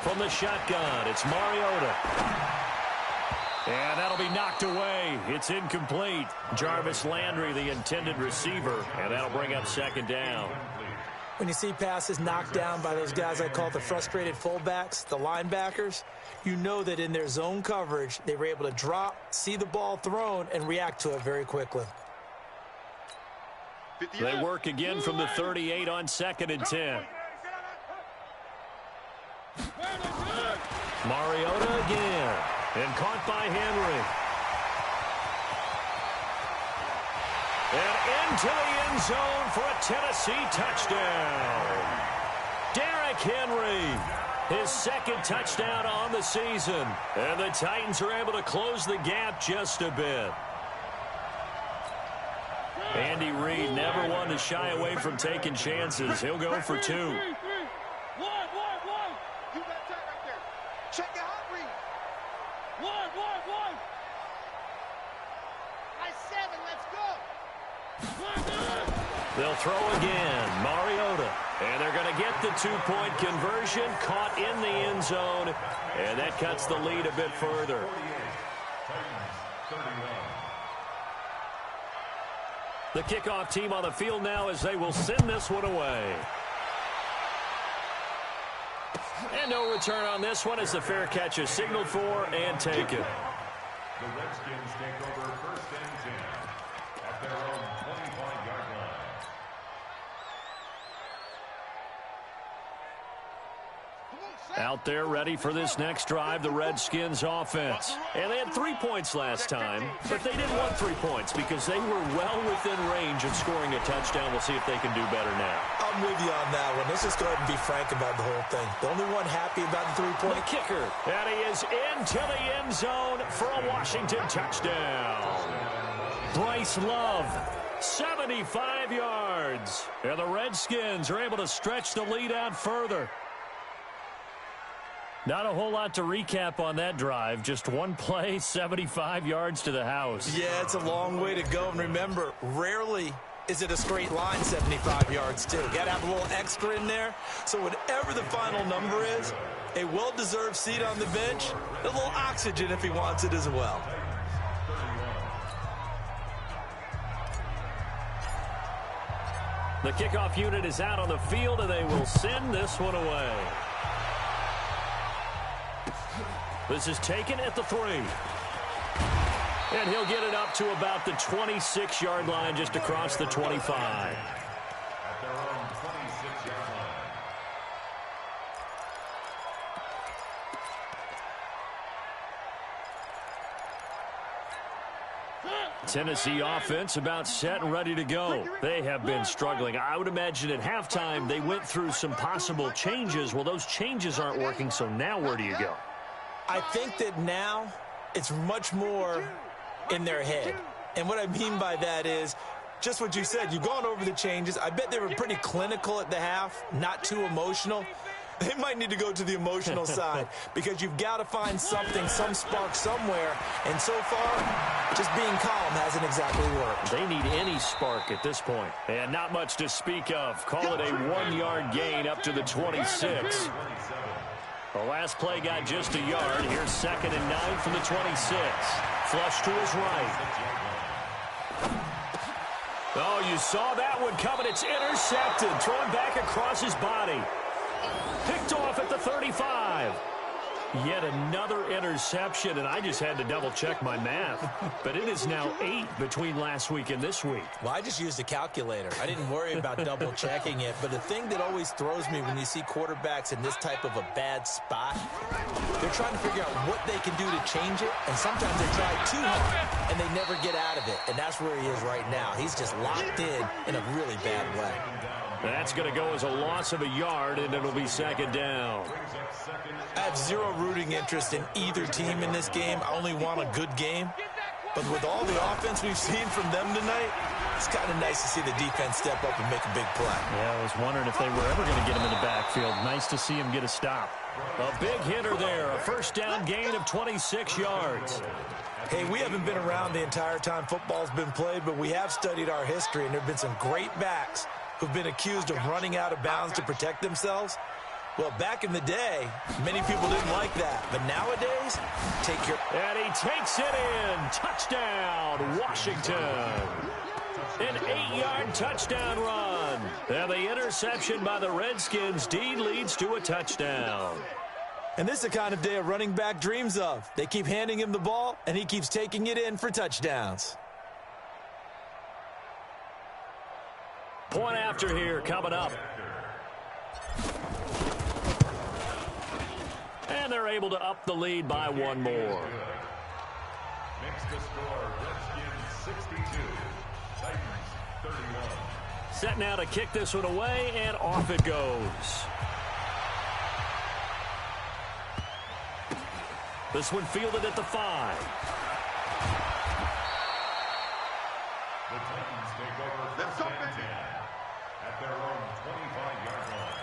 From the shotgun, it's Mariota. And that'll be knocked away. It's incomplete. Jarvis Landry, the intended receiver, and that'll bring up second down. When you see passes knocked down by those guys I call the frustrated fullbacks, the linebackers, you know that in their zone coverage, they were able to drop, see the ball thrown, and react to it very quickly. They work again from the 38 on 2nd and 10. Mariota again, and caught by Henry. And into the end zone for a Tennessee touchdown. Derrick Henry, his second touchdown on the season. And the Titans are able to close the gap just a bit. Andy Reid never one to shy away from taking chances. He'll go for 2. You got that right there. Check it out, Reid. One. Nice 7, let's go. They'll throw again. Mariota. And they're going to get the 2-point conversion. Caught in the end zone. And that cuts the lead a bit further. The kickoff team on the field now as they will send this one away. And no return on this one as the fair catch is signaled for and taken. The Redskins take over 1st and 10 at their own 25-yard line. Out there ready for this next drive, the Redskins offense. And they had 3 points last time, but they didn't want 3 points because they were well within range of scoring a touchdown. We'll see if they can do better now. I'm with you on that one. Let's just go ahead and be frank about the whole thing. The only one happy about the 3-point The kicker, and he is into the end zone for a Washington touchdown. Bryce Love, 75 yards. And the Redskins are able to stretch the lead out further. Not a whole lot to recap on that drive. Just one play, 75 yards to the house. Yeah, it's a long way to go. And remember, rarely is it a straight line 75 yards, too. Got to have a little extra in there. So whatever the final number is, a well-deserved seat on the bench, a little oxygen if he wants it as well. The kickoff unit is out on the field, and they will send this one away. This is taken at the 3. And he'll get it up to about the 26-yard line, just across the 25. At their own 26-yard line. Tennessee offense about set and ready to go. They have been struggling. I would imagine at halftime they went through some possible changes. Well, those changes aren't working, so now where do you go? I think that now it's much more in their head. And what I mean by that is just what you said. You've gone over the changes. I bet they were pretty clinical at the half, not too emotional. They might need to go to the emotional side because you've got to find something, some spark somewhere. And so far, just being calm hasn't exactly worked. They need any spark at this point. And not much to speak of. Call it a 1-yard gain up to the 26. The last play got just a yard. Here's 2nd and 9 from the 26. Flush to his right. Oh, you saw that one coming. It's intercepted. Thrown back across his body. Picked off at the 35. Yet another interception, and I just had to double-check my math. But it is now 8 between last week and this week. Well, I just used a calculator. I didn't worry about double-checking it. But the thing that always throws me when you see quarterbacks in this type of a bad spot, they're trying to figure out what they can do to change it. And sometimes they try too hard, and they never get out of it. And that's where he is right now. He's just locked in a really bad way. That's going to go as a loss of a yard, and it'll be second down. I have zero rooting interest in either team in this game. I only want a good game. But with all the offense we've seen from them tonight, it's kind of nice to see the defense step up and make a big play. Yeah, I was wondering if they were ever going to get him in the backfield. Nice to see him get a stop. A big hitter there. A first down gain of 26 yards. Hey, we haven't been around the entire time football's been played, but we have studied our history, and there have been some great backs who've been accused of running out of bounds to protect themselves. Well, back in the day, many people didn't like that. But nowadays, take your... And he takes it in. Touchdown, Washington. An 8-yard touchdown run. And the interception by the Redskins. D leads to a touchdown. And this is the kind of day a running back dreams of. They keep handing him the ball, and he keeps taking it in for touchdowns. Point after here coming up. And they're able to up the lead by one more. Makes the score Redskins 62, Titans 31. Set now to kick this one away, and off it goes. This one fielded at the 5. The Titans take over first and 10 at their own 25-yard line.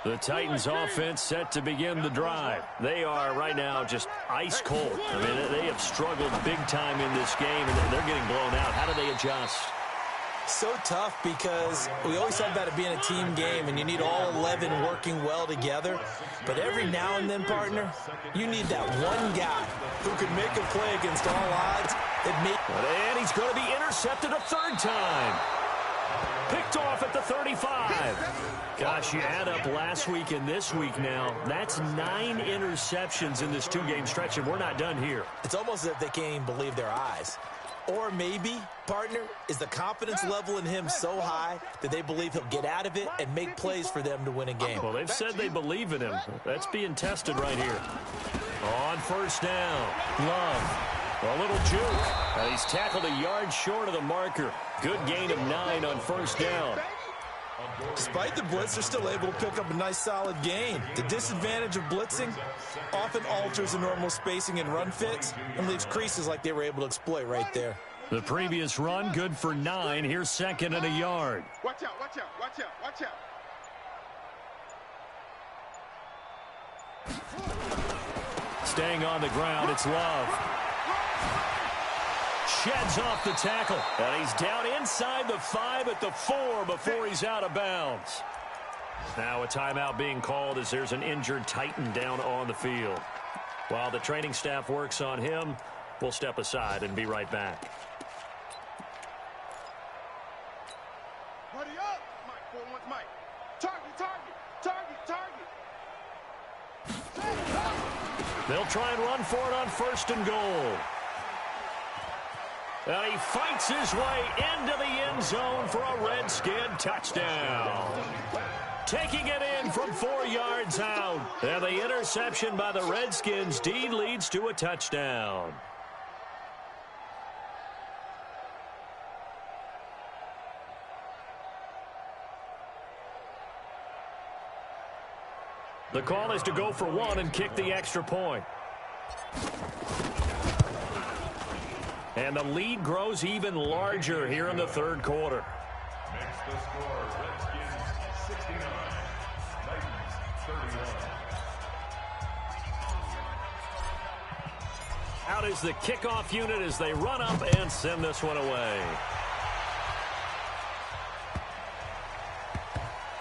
The Titans offense set to begin the drive. They are right now just ice cold. I mean, they have struggled big time in this game, and they're getting blown out. How do they adjust? So tough because we always talk about it being a team game, and you need all 11 working well together. But every now and then, partner, you need that one guy who can make a play against all odds. And he's going to be intercepted a third time. Picked off at the 35. Gosh, you add up last week and this week now. That's 9 interceptions in this 2-game stretch, and we're not done here. It's almost as if they can't even believe their eyes. Or maybe, partner, is the confidence level in him so high that they believe he'll get out of it and make plays for them to win a game. Well, they've said they believe in him. That's being tested right here. On first down, Love. A little juke. He's tackled a yard short of the marker. Good gain of 9 on first down. Despite the blitz, they're still able to pick up a nice solid gain. The disadvantage of blitzing often alters the normal spacing and run fits and leaves creases like they were able to exploit right there. The previous run, good for 9. Here's second and a yard. Watch out, watch out, watch out, watch out. Staying on the ground, it's Love. Sheds off the tackle. And he's down inside the 5 at the 4 before he's out of bounds. Now a timeout being called as there's an injured Titan down on the field. While the training staff works on him, we'll step aside and be right back. Buddy up! Mike, 4-1, Mike. Target, target, target, target. They'll try and run for it on first and goal. And he fights his way into the end zone for a Redskin touchdown. Taking it in from 4 yards out. And the interception by the Redskins. D leads to a touchdown. The call is to go for 1 and kick the extra point. And the lead grows even larger here in the third quarter. Makes the score Redskins 69, Titans 31. Out is the kickoff unit as they run up and send this one away.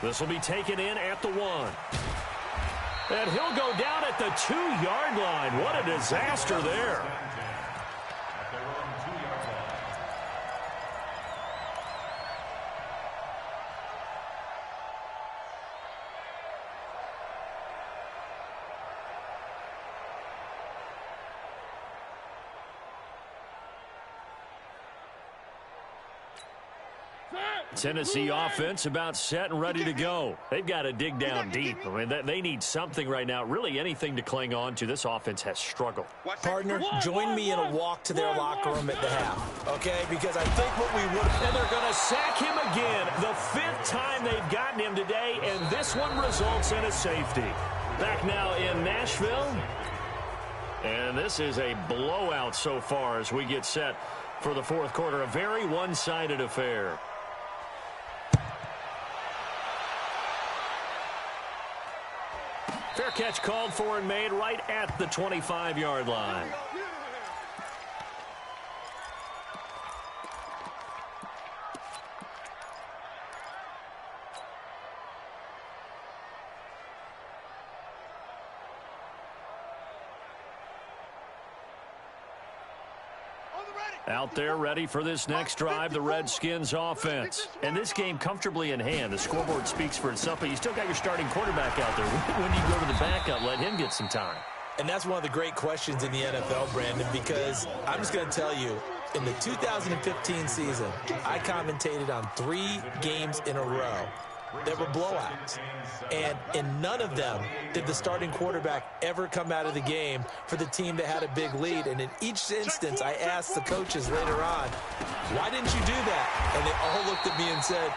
This will be taken in at the 1. And he'll go down at the 2-yard line. What a disaster there. At their own 2-yard line. Tennessee offense about set and ready to go. They've got to dig down deep. I mean, they need something right now, really anything to cling on to. This offense has struggled. Partner, join me in a walk to their locker room at the half, okay? Because I think what we would have... And they're going to sack him again. The 5th time they've gotten him today, and this one results in a safety. Back now in Nashville. And this is a blowout so far as we get set for the 4th quarter. A very one-sided affair. Fair catch called for and made right at the 25-yard line. Out there ready for this next drive, the Redskins offense. And this game comfortably in hand. The scoreboard speaks for itself, but you still got your starting quarterback out there. When do you go to the backup, let him get some time? And that's one of the great questions in the NFL, Brandon, because I'm just going to tell you, in the 2015 season, I commentated on 3 games in a row. There were blowouts. And in none of them did the starting quarterback ever come out of the game for the team that had a big lead. And in each instance, I asked the coaches later on, why didn't you do that? And they all looked at me and said,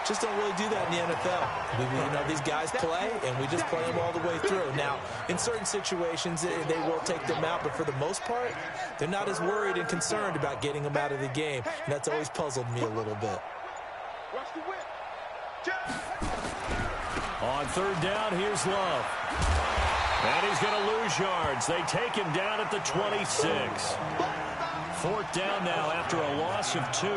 just don't really do that in the NFL. These guys play, and we just play them all the way through. Now, in certain situations, they will take them out, but for the most part, they're not as worried and concerned about getting them out of the game. And that's always puzzled me a little bit. On 3rd down, here's Love. And he's going to lose yards. They take him down at the 26. 4th down now after a loss of 2.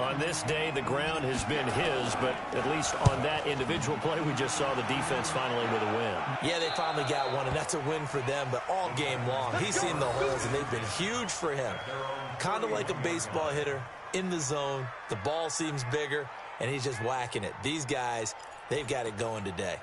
On this day, the ground has been his, but at least on that individual play, we just saw the defense finally with a win. Yeah, they finally got one, and that's a win for them, but all game long, he's seen the holes, and they've been huge for him. Kind of like a baseball hitter in the zone. The ball seems bigger, and he's just whacking it. These guys, they've got it going today.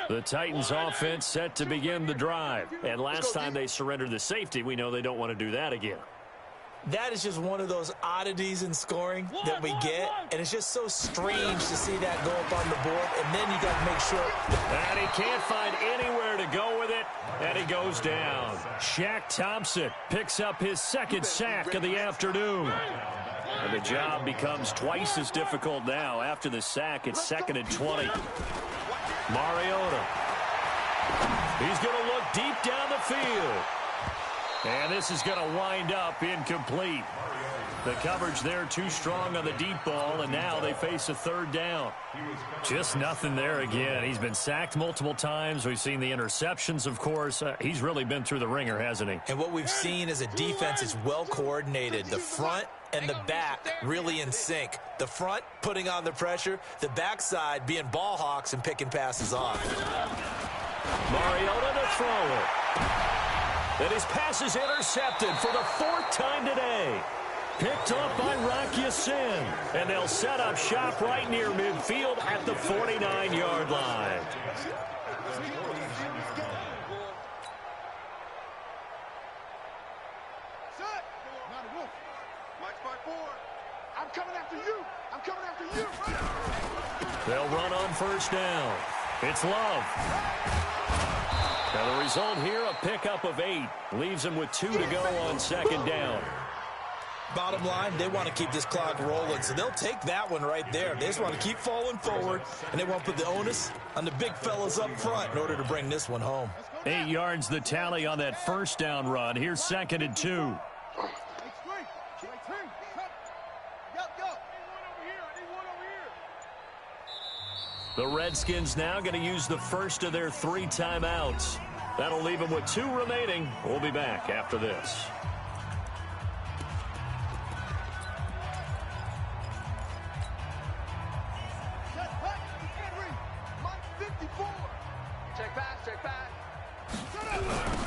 The Titans offense set to begin the drive. And last time they surrendered the safety, we know they don't want to do that again. That is just one of those oddities in scoring that we get. And it's just so strange to see that go up on the board. And then you got to make sure. And he can't find anywhere to go with it. And he goes down. Shaq Thompson picks up his 2nd sack of the afternoon. And the job becomes twice as difficult now. After the sack, it's 2nd and 20. Mariota. He's going to look deep down the field. And this is going to wind up incomplete. The coverage there too strong on the deep ball, and now they face a 3rd down. Just nothing there again. He's been sacked multiple times. We've seen the interceptions, of course. He's really been through the ringer, hasn't he? And what we've seen is a defense that's well coordinated. The front and the back really in sync. The front putting on the pressure, the backside being ball hawks and picking passes off. Mariota to throw it. And his pass is intercepted for the 4th time today. Picked off by Rock Ya-Sin. And they'll set up shop right near midfield at the 49-yard line. I'm coming after you. I'm coming after you. They'll run on 1st down. It's Love. Now the result here, a pickup of 8. Leaves them with 2 to go on 2nd down. Bottom line, they want to keep this clock rolling, so they'll take that one right there. They just want to keep falling forward, and they want to put the onus on the big fellas up front in order to bring this one home. 8 yards the tally on that 1st down run. Here's 2nd and 2. The Redskins now going to use the first of their 3 timeouts. That'll leave them with 2 remaining. We'll be back after this.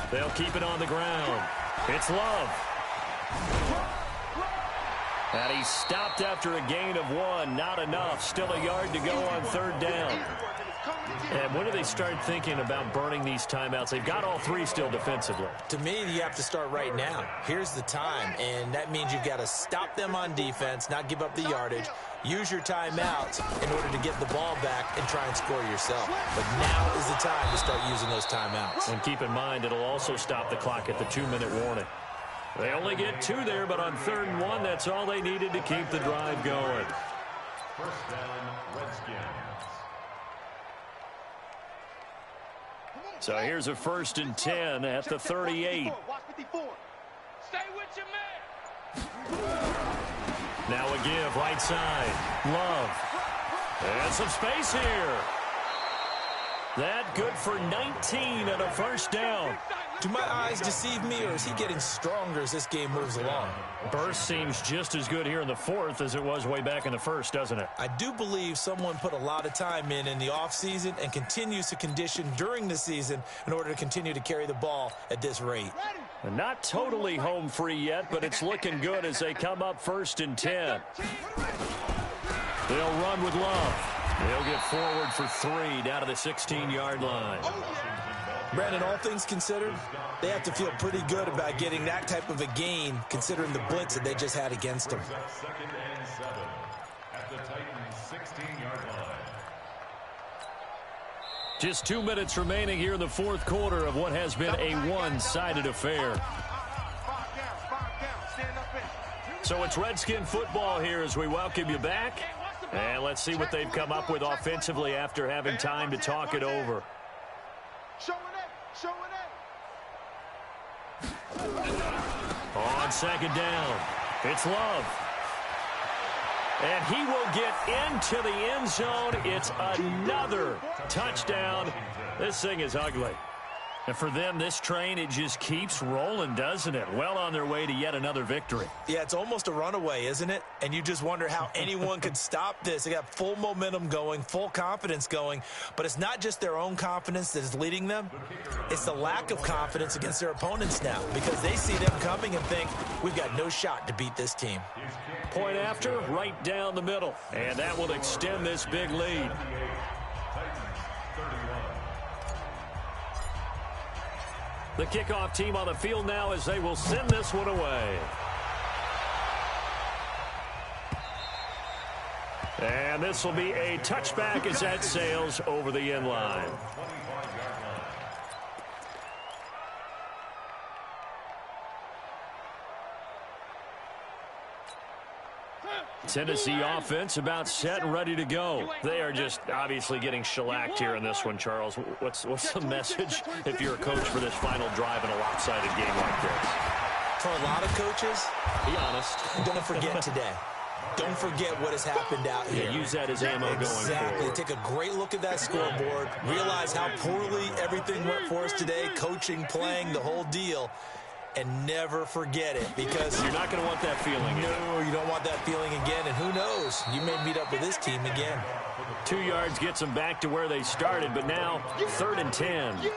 They'll keep it on the ground. It's Love. And he stopped after a gain of 1. Not enough. Still a yard to go on 3rd down. And when do they start thinking about burning these timeouts? They've got all three still defensively. To me, you have to start right now. Here's the time, and that means you've got to stop them on defense, not give up the yardage, use your timeouts in order to get the ball back and try and score yourself. But now is the time to start using those timeouts. And keep in mind, it'll also stop the clock at the 2-minute warning. They only get 2 there, but on 3rd and 1, that's all they needed to keep the drive going. First down, Redskins. So here's a 1st and 10 at the 38. Stay with your man. Now a give, right side. Love. And some space here. That good for 19 and a 1st down. Do my eyes deceive me, or is he getting stronger as this game moves along? Burst seems just as good here in the 4th as it was way back in the 1st, doesn't it? I do believe someone put a lot of time in the offseason and continues to condition during the season in order to continue to carry the ball at this rate. And not totally home free yet, but it's looking good as they come up 1st and 10. They'll run with Love. They'll get forward for 3 down to the 16-yard line. Brandon, all things considered, they have to feel pretty good about getting that type of a gain considering the blitz that they just had against them. 2nd and 7 at the Titans' 16-yard line. Just 2 minutes remaining here in the 4th quarter of what has been a one-sided affair. So it's Redskin football here as we welcome you back. And let's see what they've come up with offensively after having time to talk it over. On 2nd down, it's Love. And he will get into the end zone. It's another touchdown. This thing is ugly. And for them, this train, it just keeps rolling, doesn't it? Well on their way to yet another victory. Yeah, it's almost a runaway, isn't it? And you just wonder how anyone could stop this. They got full momentum going, full confidence going. But it's not just their own confidence that is leading them. It's the lack of confidence against their opponents now because they see them coming and think, we've got no shot to beat this team. Point after, right down the middle. And that will extend this big lead. The kickoff team on the field now as they will send this one away. And this will be a touchback as that sails over the end line. Tennessee offense about set and ready to go. They are just obviously getting shellacked here in this one, Charles. What's the message if you're a coach for this final drive in a lopsided game like this? For a lot of coaches, be honest. Don't forget today. Don't forget what has happened out here. Yeah, use that as ammo going forward. Exactly. Take a great look at that scoreboard. Realize how poorly everything went for us today. Coaching, playing, the whole deal. And never forget it because you're not going to want that feeling. No, you don't want that feeling again. And who knows? You may meet up with this team again. 2 yards gets them back to where they started, but now 3rd and 10.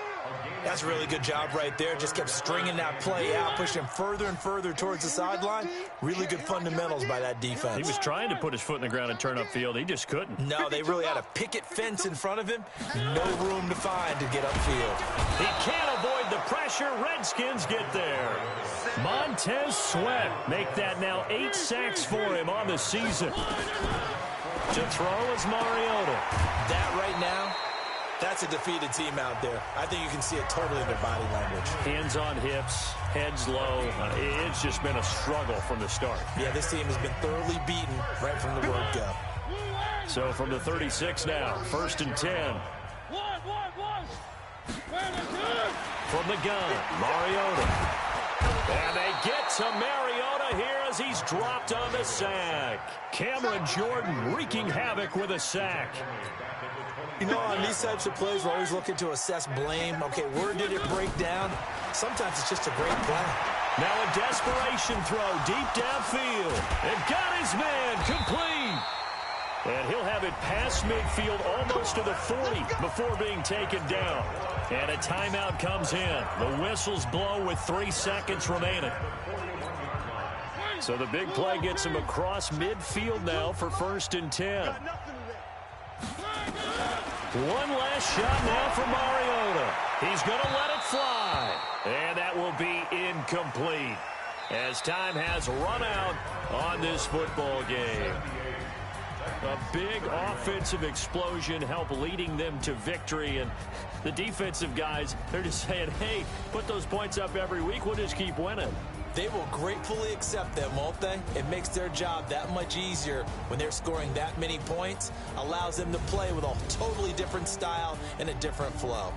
That's a really good job right there. Just kept stringing that play out, pushing further and further towards the sideline. Really good fundamentals by that defense. He was trying to put his foot in the ground and turn upfield. He just couldn't. No, they really had a picket fence in front of him. No room to find to get upfield. He can't avoid the pressure. Redskins get there. Montez Sweat make that now 8 sacks for him on the season. To throw is Mariota. That right now, that's a defeated team out there. I think you can see it totally in their body language. Hands on hips, heads low. It's just been a struggle from the start. Yeah, this team has been thoroughly beaten right from the word go. So from the 36 now, 1st and 10. From the gun, Mariota. And they get to Mariota here as he's dropped on the sack. Cameron Jordan wreaking havoc with a sack. You know, on these types of plays, we're always looking to assess blame. Okay, where did it break down? Sometimes it's just a great play. Now a desperation throw deep downfield. And got his man complete. And he'll have it past midfield almost to the 40 before being taken down. And a timeout comes in. The whistles blow with 3 seconds remaining. So the big play gets him across midfield now for 1st and 10. One last shot now for Mariota. He's going to let it fly. And that will be incomplete as time has run out on this football game. A big offensive explosion helped leading them to victory. And the defensive guys, they're just saying, hey, put those points up every week. We'll just keep winning. They will gratefully accept them, won't they? It makes their job that much easier when they're scoring that many points. Allows them to play with a totally different style and a different flow.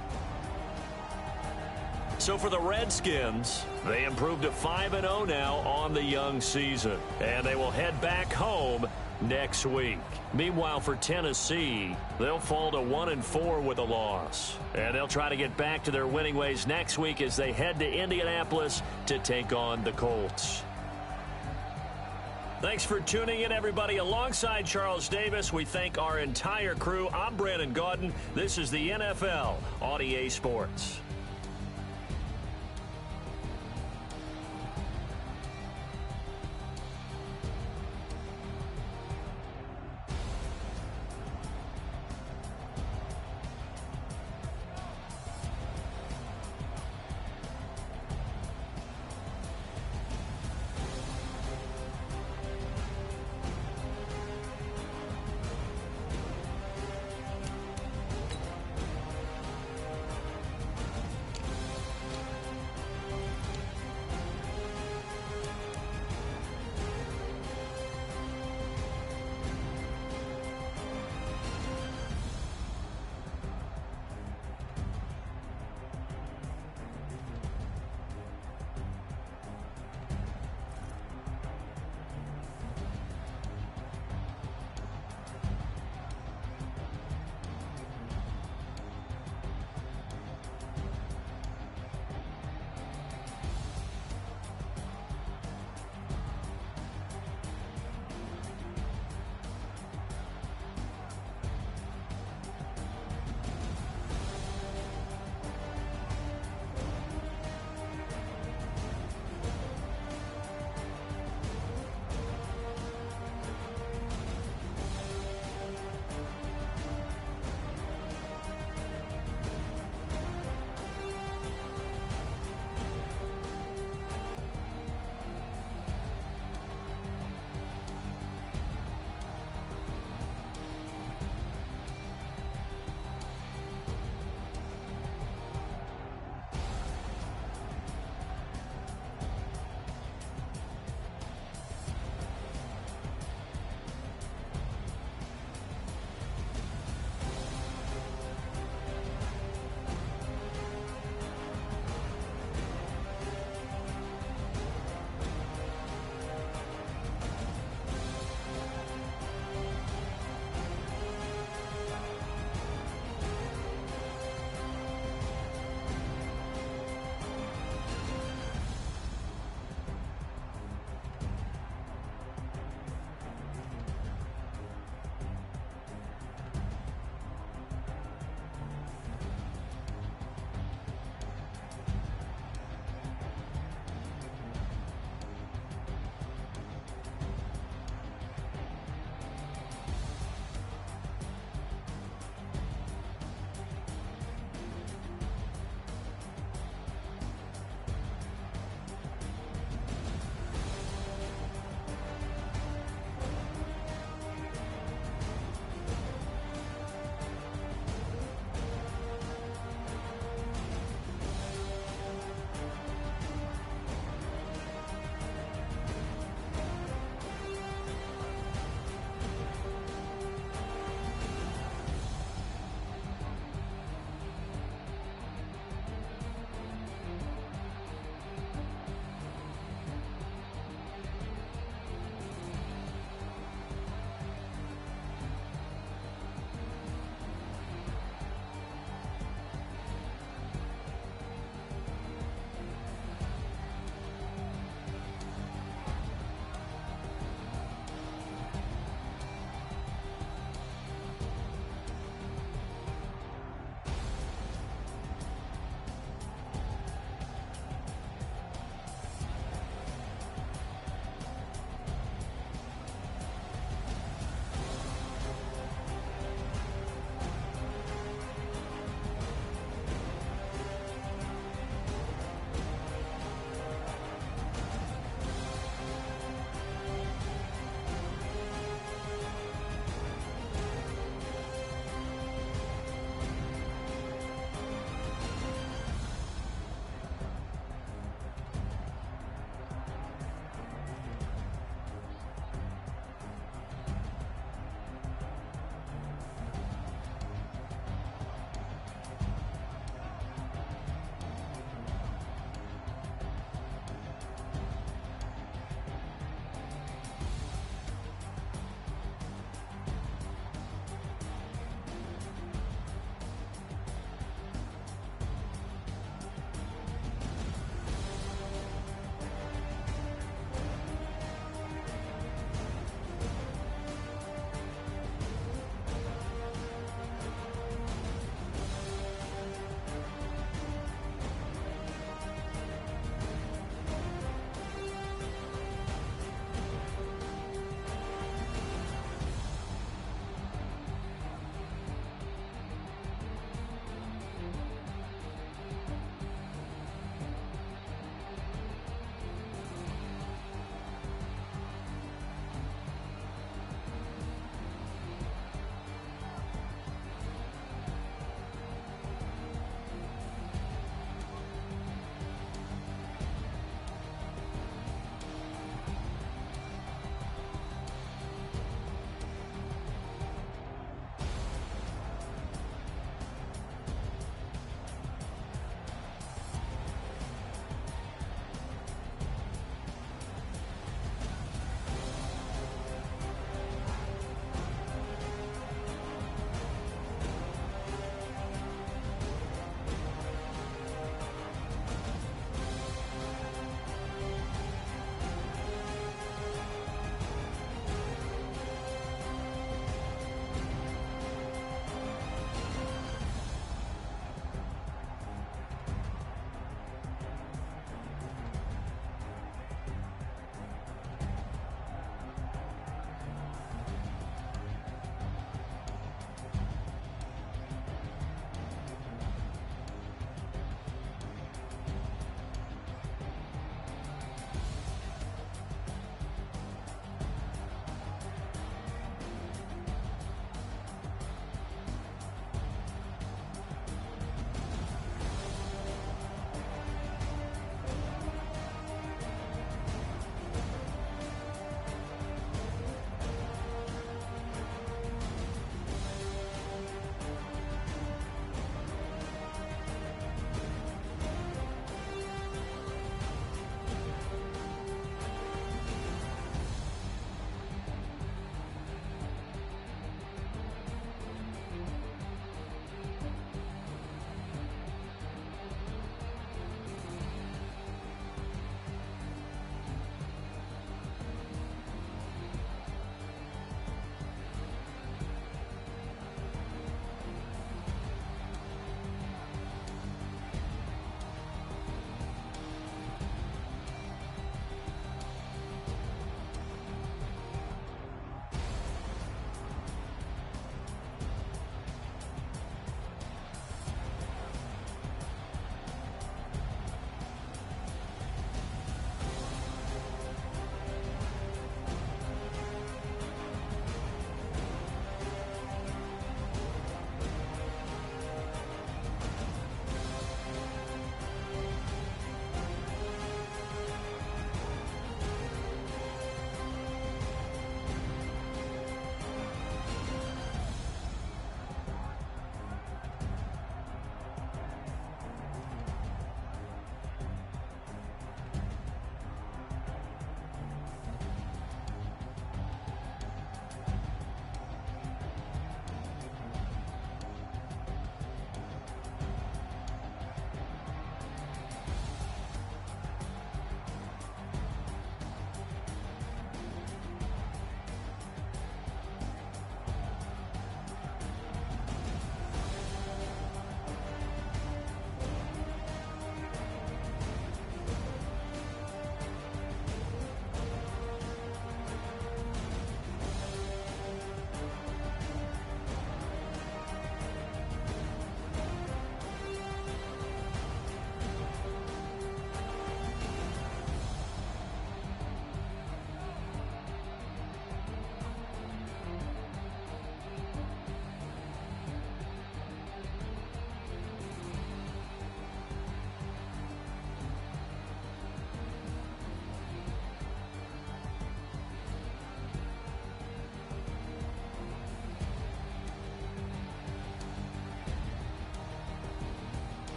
So for the Redskins, they improved to 5-0 now on the young season. And they will head back home next week. Meanwhile, for Tennessee, they'll fall to 1-4 with a loss. And they'll try to get back to their winning ways next week as they head to Indianapolis to take on the Colts. Thanks for tuning in, everybody. Alongside Charles Davis, we thank our entire crew. I'm Brandon Gaudin. This is the NFL on EA Sports.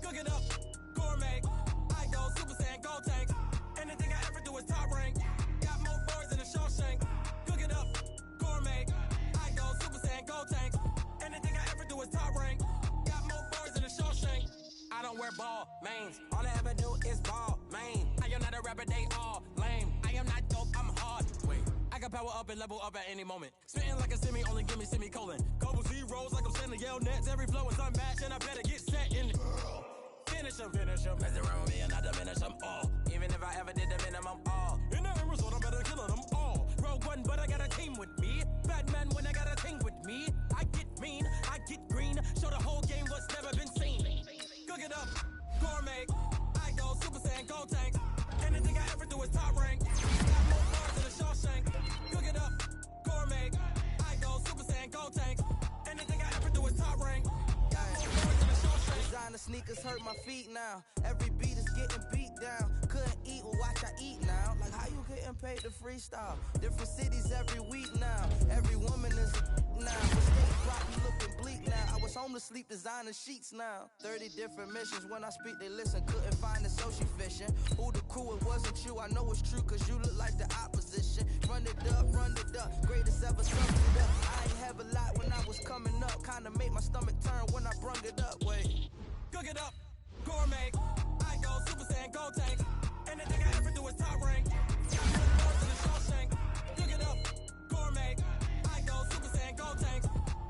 Cook it up, gourmet. I go Super Saiyan, gold tank. Anything I ever do is top rank. Got more boys than a Shawshank. Cook it up, gourmet. I go Super Saiyan, gold tank. Anything I ever do is top rank. Got more boys than a Shawshank. I don't wear ball mains. All I ever do is ball main. I am not a rapper, they all lame. I am not dope, I'm hard. Wait, I can power up and level up at any moment. Spitting like a semi, only give me semicolon. Couple zeros like I'm sending yell nets. Every flow is unmatched and I better get set in. Finish 'em. Mess around with me and I diminish them all. Even if I ever did the minimum, all. In the end result, I'm better killing them all. Rogue One, but I got a team with me. Batman when I got a team with me. I get mean, I get green. Show the whole game what's never been seen. Cook it up, gourmet. I go Super Saiyan, gold tank. Anything I ever do is top rank. Got more bars than a Shawshank. Cook it up, gourmet. I go Super Saiyan, gold tank. Anything I ever do is top rank. Got more bars than a Shawshank. Designer sneakers hurt my feet now. Every beat is getting beat down. Couldn't eat, well watch I eat now. Like how you getting paid to freestyle? Different cities every week now. Every woman is now. But state probably looking bleak now. I was home to sleep designing sheets now. 30 different missions. When I speak they listen. Couldn't find it so she fishing. Who the crew, it wasn't you. I know it's true cause you look like the opposition. Run it up, greatest ever summed it up. I ain't have a lot when I was coming up. Kinda made my stomach turn when I brung it up. Wait. Cook it up, gourmet. I go Super Saiyan, gold tank. Anything I ever do is top rank. Got more bars than a Shawshank. Cook it up, gourmet. I go Super Saiyan, gold tank.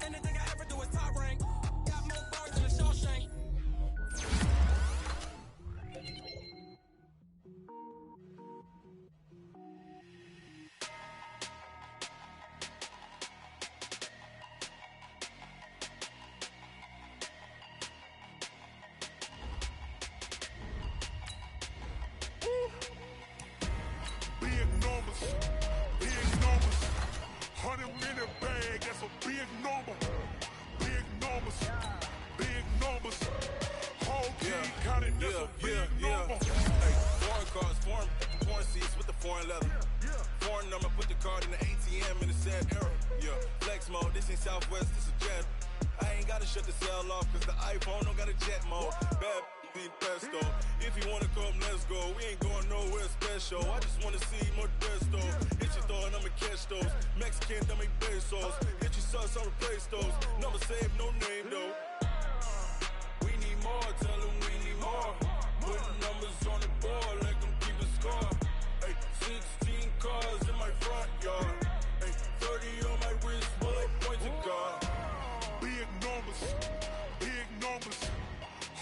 Anything I ever do is top rank. Got more bars than a Shawshank. Big numbers. 100 minute bag, that's a big number. Big numbers. Whole team counted, that's a big number. Hey, foreign cars, foreign seats with the foreign leather. Foreign number, put the card in the ATM in the sad era. Yeah, flex mode, this ain't Southwest, this a jet. I ain't gotta shut the cell off, cause the iPhone don't got a jet mode. Bad being pesto. If you wanna come, let's go. We ain't going nowhere special. I just wanna see more pesto. Hit your thought, I'ma catch those. Mexican, dummy pesos. Hit your sus, I'll replace those. Number saved, no name though. We need more, tell them we need more. Putting numbers on the board, like them keep a score. Hey, 16 cars in my front yard. Hey, 30 on my wrist, while I point to God. Big numbers.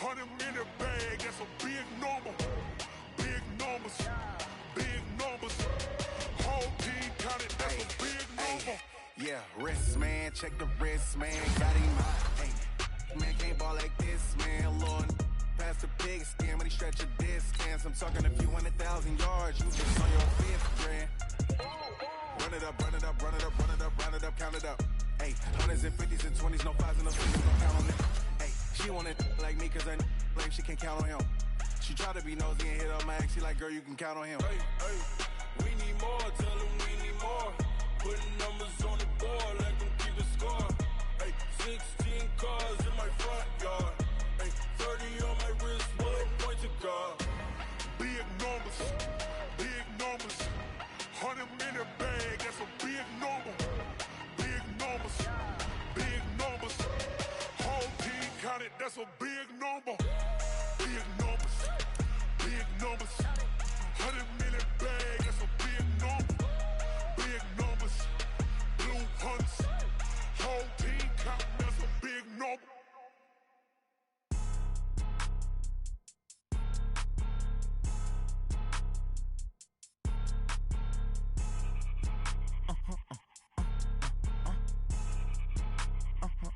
100 minute bag, that's a big number. Big numbers. Whole team counted, that's a big number. Yeah, wrist man, check the wrist man, got him high. Hey, man can't ball like this, man. Lord, past the pig skin, but he stretch a distance. I'm talking a few 100,000 yards. You just on your fifth grand. Run it up, count it up. Hey, hundreds and fifties and 20s, no fives and no singles, don't count on them. Hey, she want it like me, cause I like she can't count on him. She try to be nosy and hit up my ex. She like, girl, you can count on him. Hey, we need more, tell them we need more. Putting numbers on the board, like them keep a score. Hey, 16 cars in my front yard. Hey, 30 on my wrist, while I point to God. Big numbers. 100 minute bag, that's a big number. Big numbers. Whole team counted, that's a big number. Big numbers. 100 minute bag, that's a big number. Big numbers. Blue hunts. Whole team counting, that's a big number.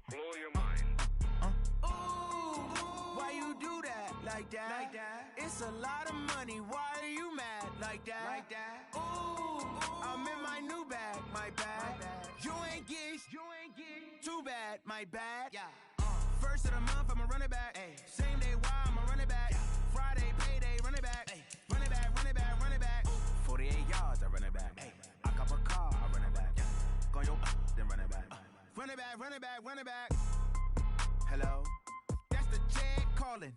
Blow your mind. Why you do that? Like that? It's a lot of money. Why are you mad? Like that? Ooh, I'm in my new bag. My bad. You ain't get. Too bad. My bad. Yeah. First of the month, I'ma run it back. Ay, same day, why I'ma run it back. Friday, payday, run it back. Ay, run it back, run it back, run it back. 48 yards, I run it back. Ay, I cop a car, I run it back. Go yo, then run it back. Run it back, run it back, run it back. Hello, that's the jag calling.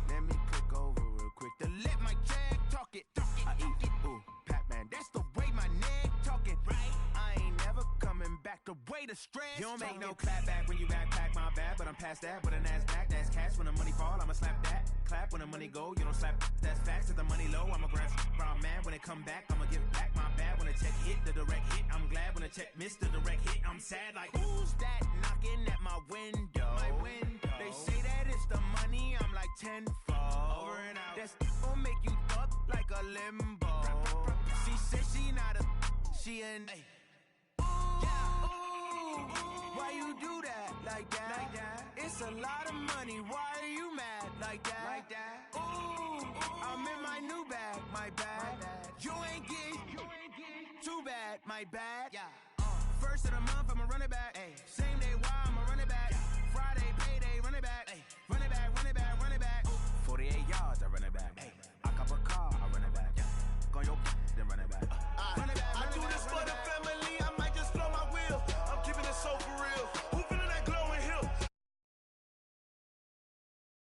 Let me click over real quick to let my jag talk it. I eat it, ooh, Pac-Man, that's the way my neck talking. Right, I ain't never coming back the way the stress. You don't make no clap back when you backpack, my bad, but I'm past that. With a NASDAQ, that's cash. When the money fall, I'ma slap that. Clap when the money go, you don't slap. That's facts. If the money low, I'ma grab brown man. When it come back, I'ma give back my bad. When the check hit, the direct hit, I'm glad. When the check missed the direct hit, I'm sad. Like, who's that knocking at my window? My window. They say that it's the money, I'm like tenfold. Over and out. That's gon' make you up like a limbo. She said she not a, she an. Ooh, why you do that like that? Like that? It's a lot of money. Why are you mad like that? Like that? Ooh, I'm in my new bag. My bad. You ain't get too bad. My bad. Yeah. First of the month, I'ma run it back. Ay. Same day, why I'ma run it back.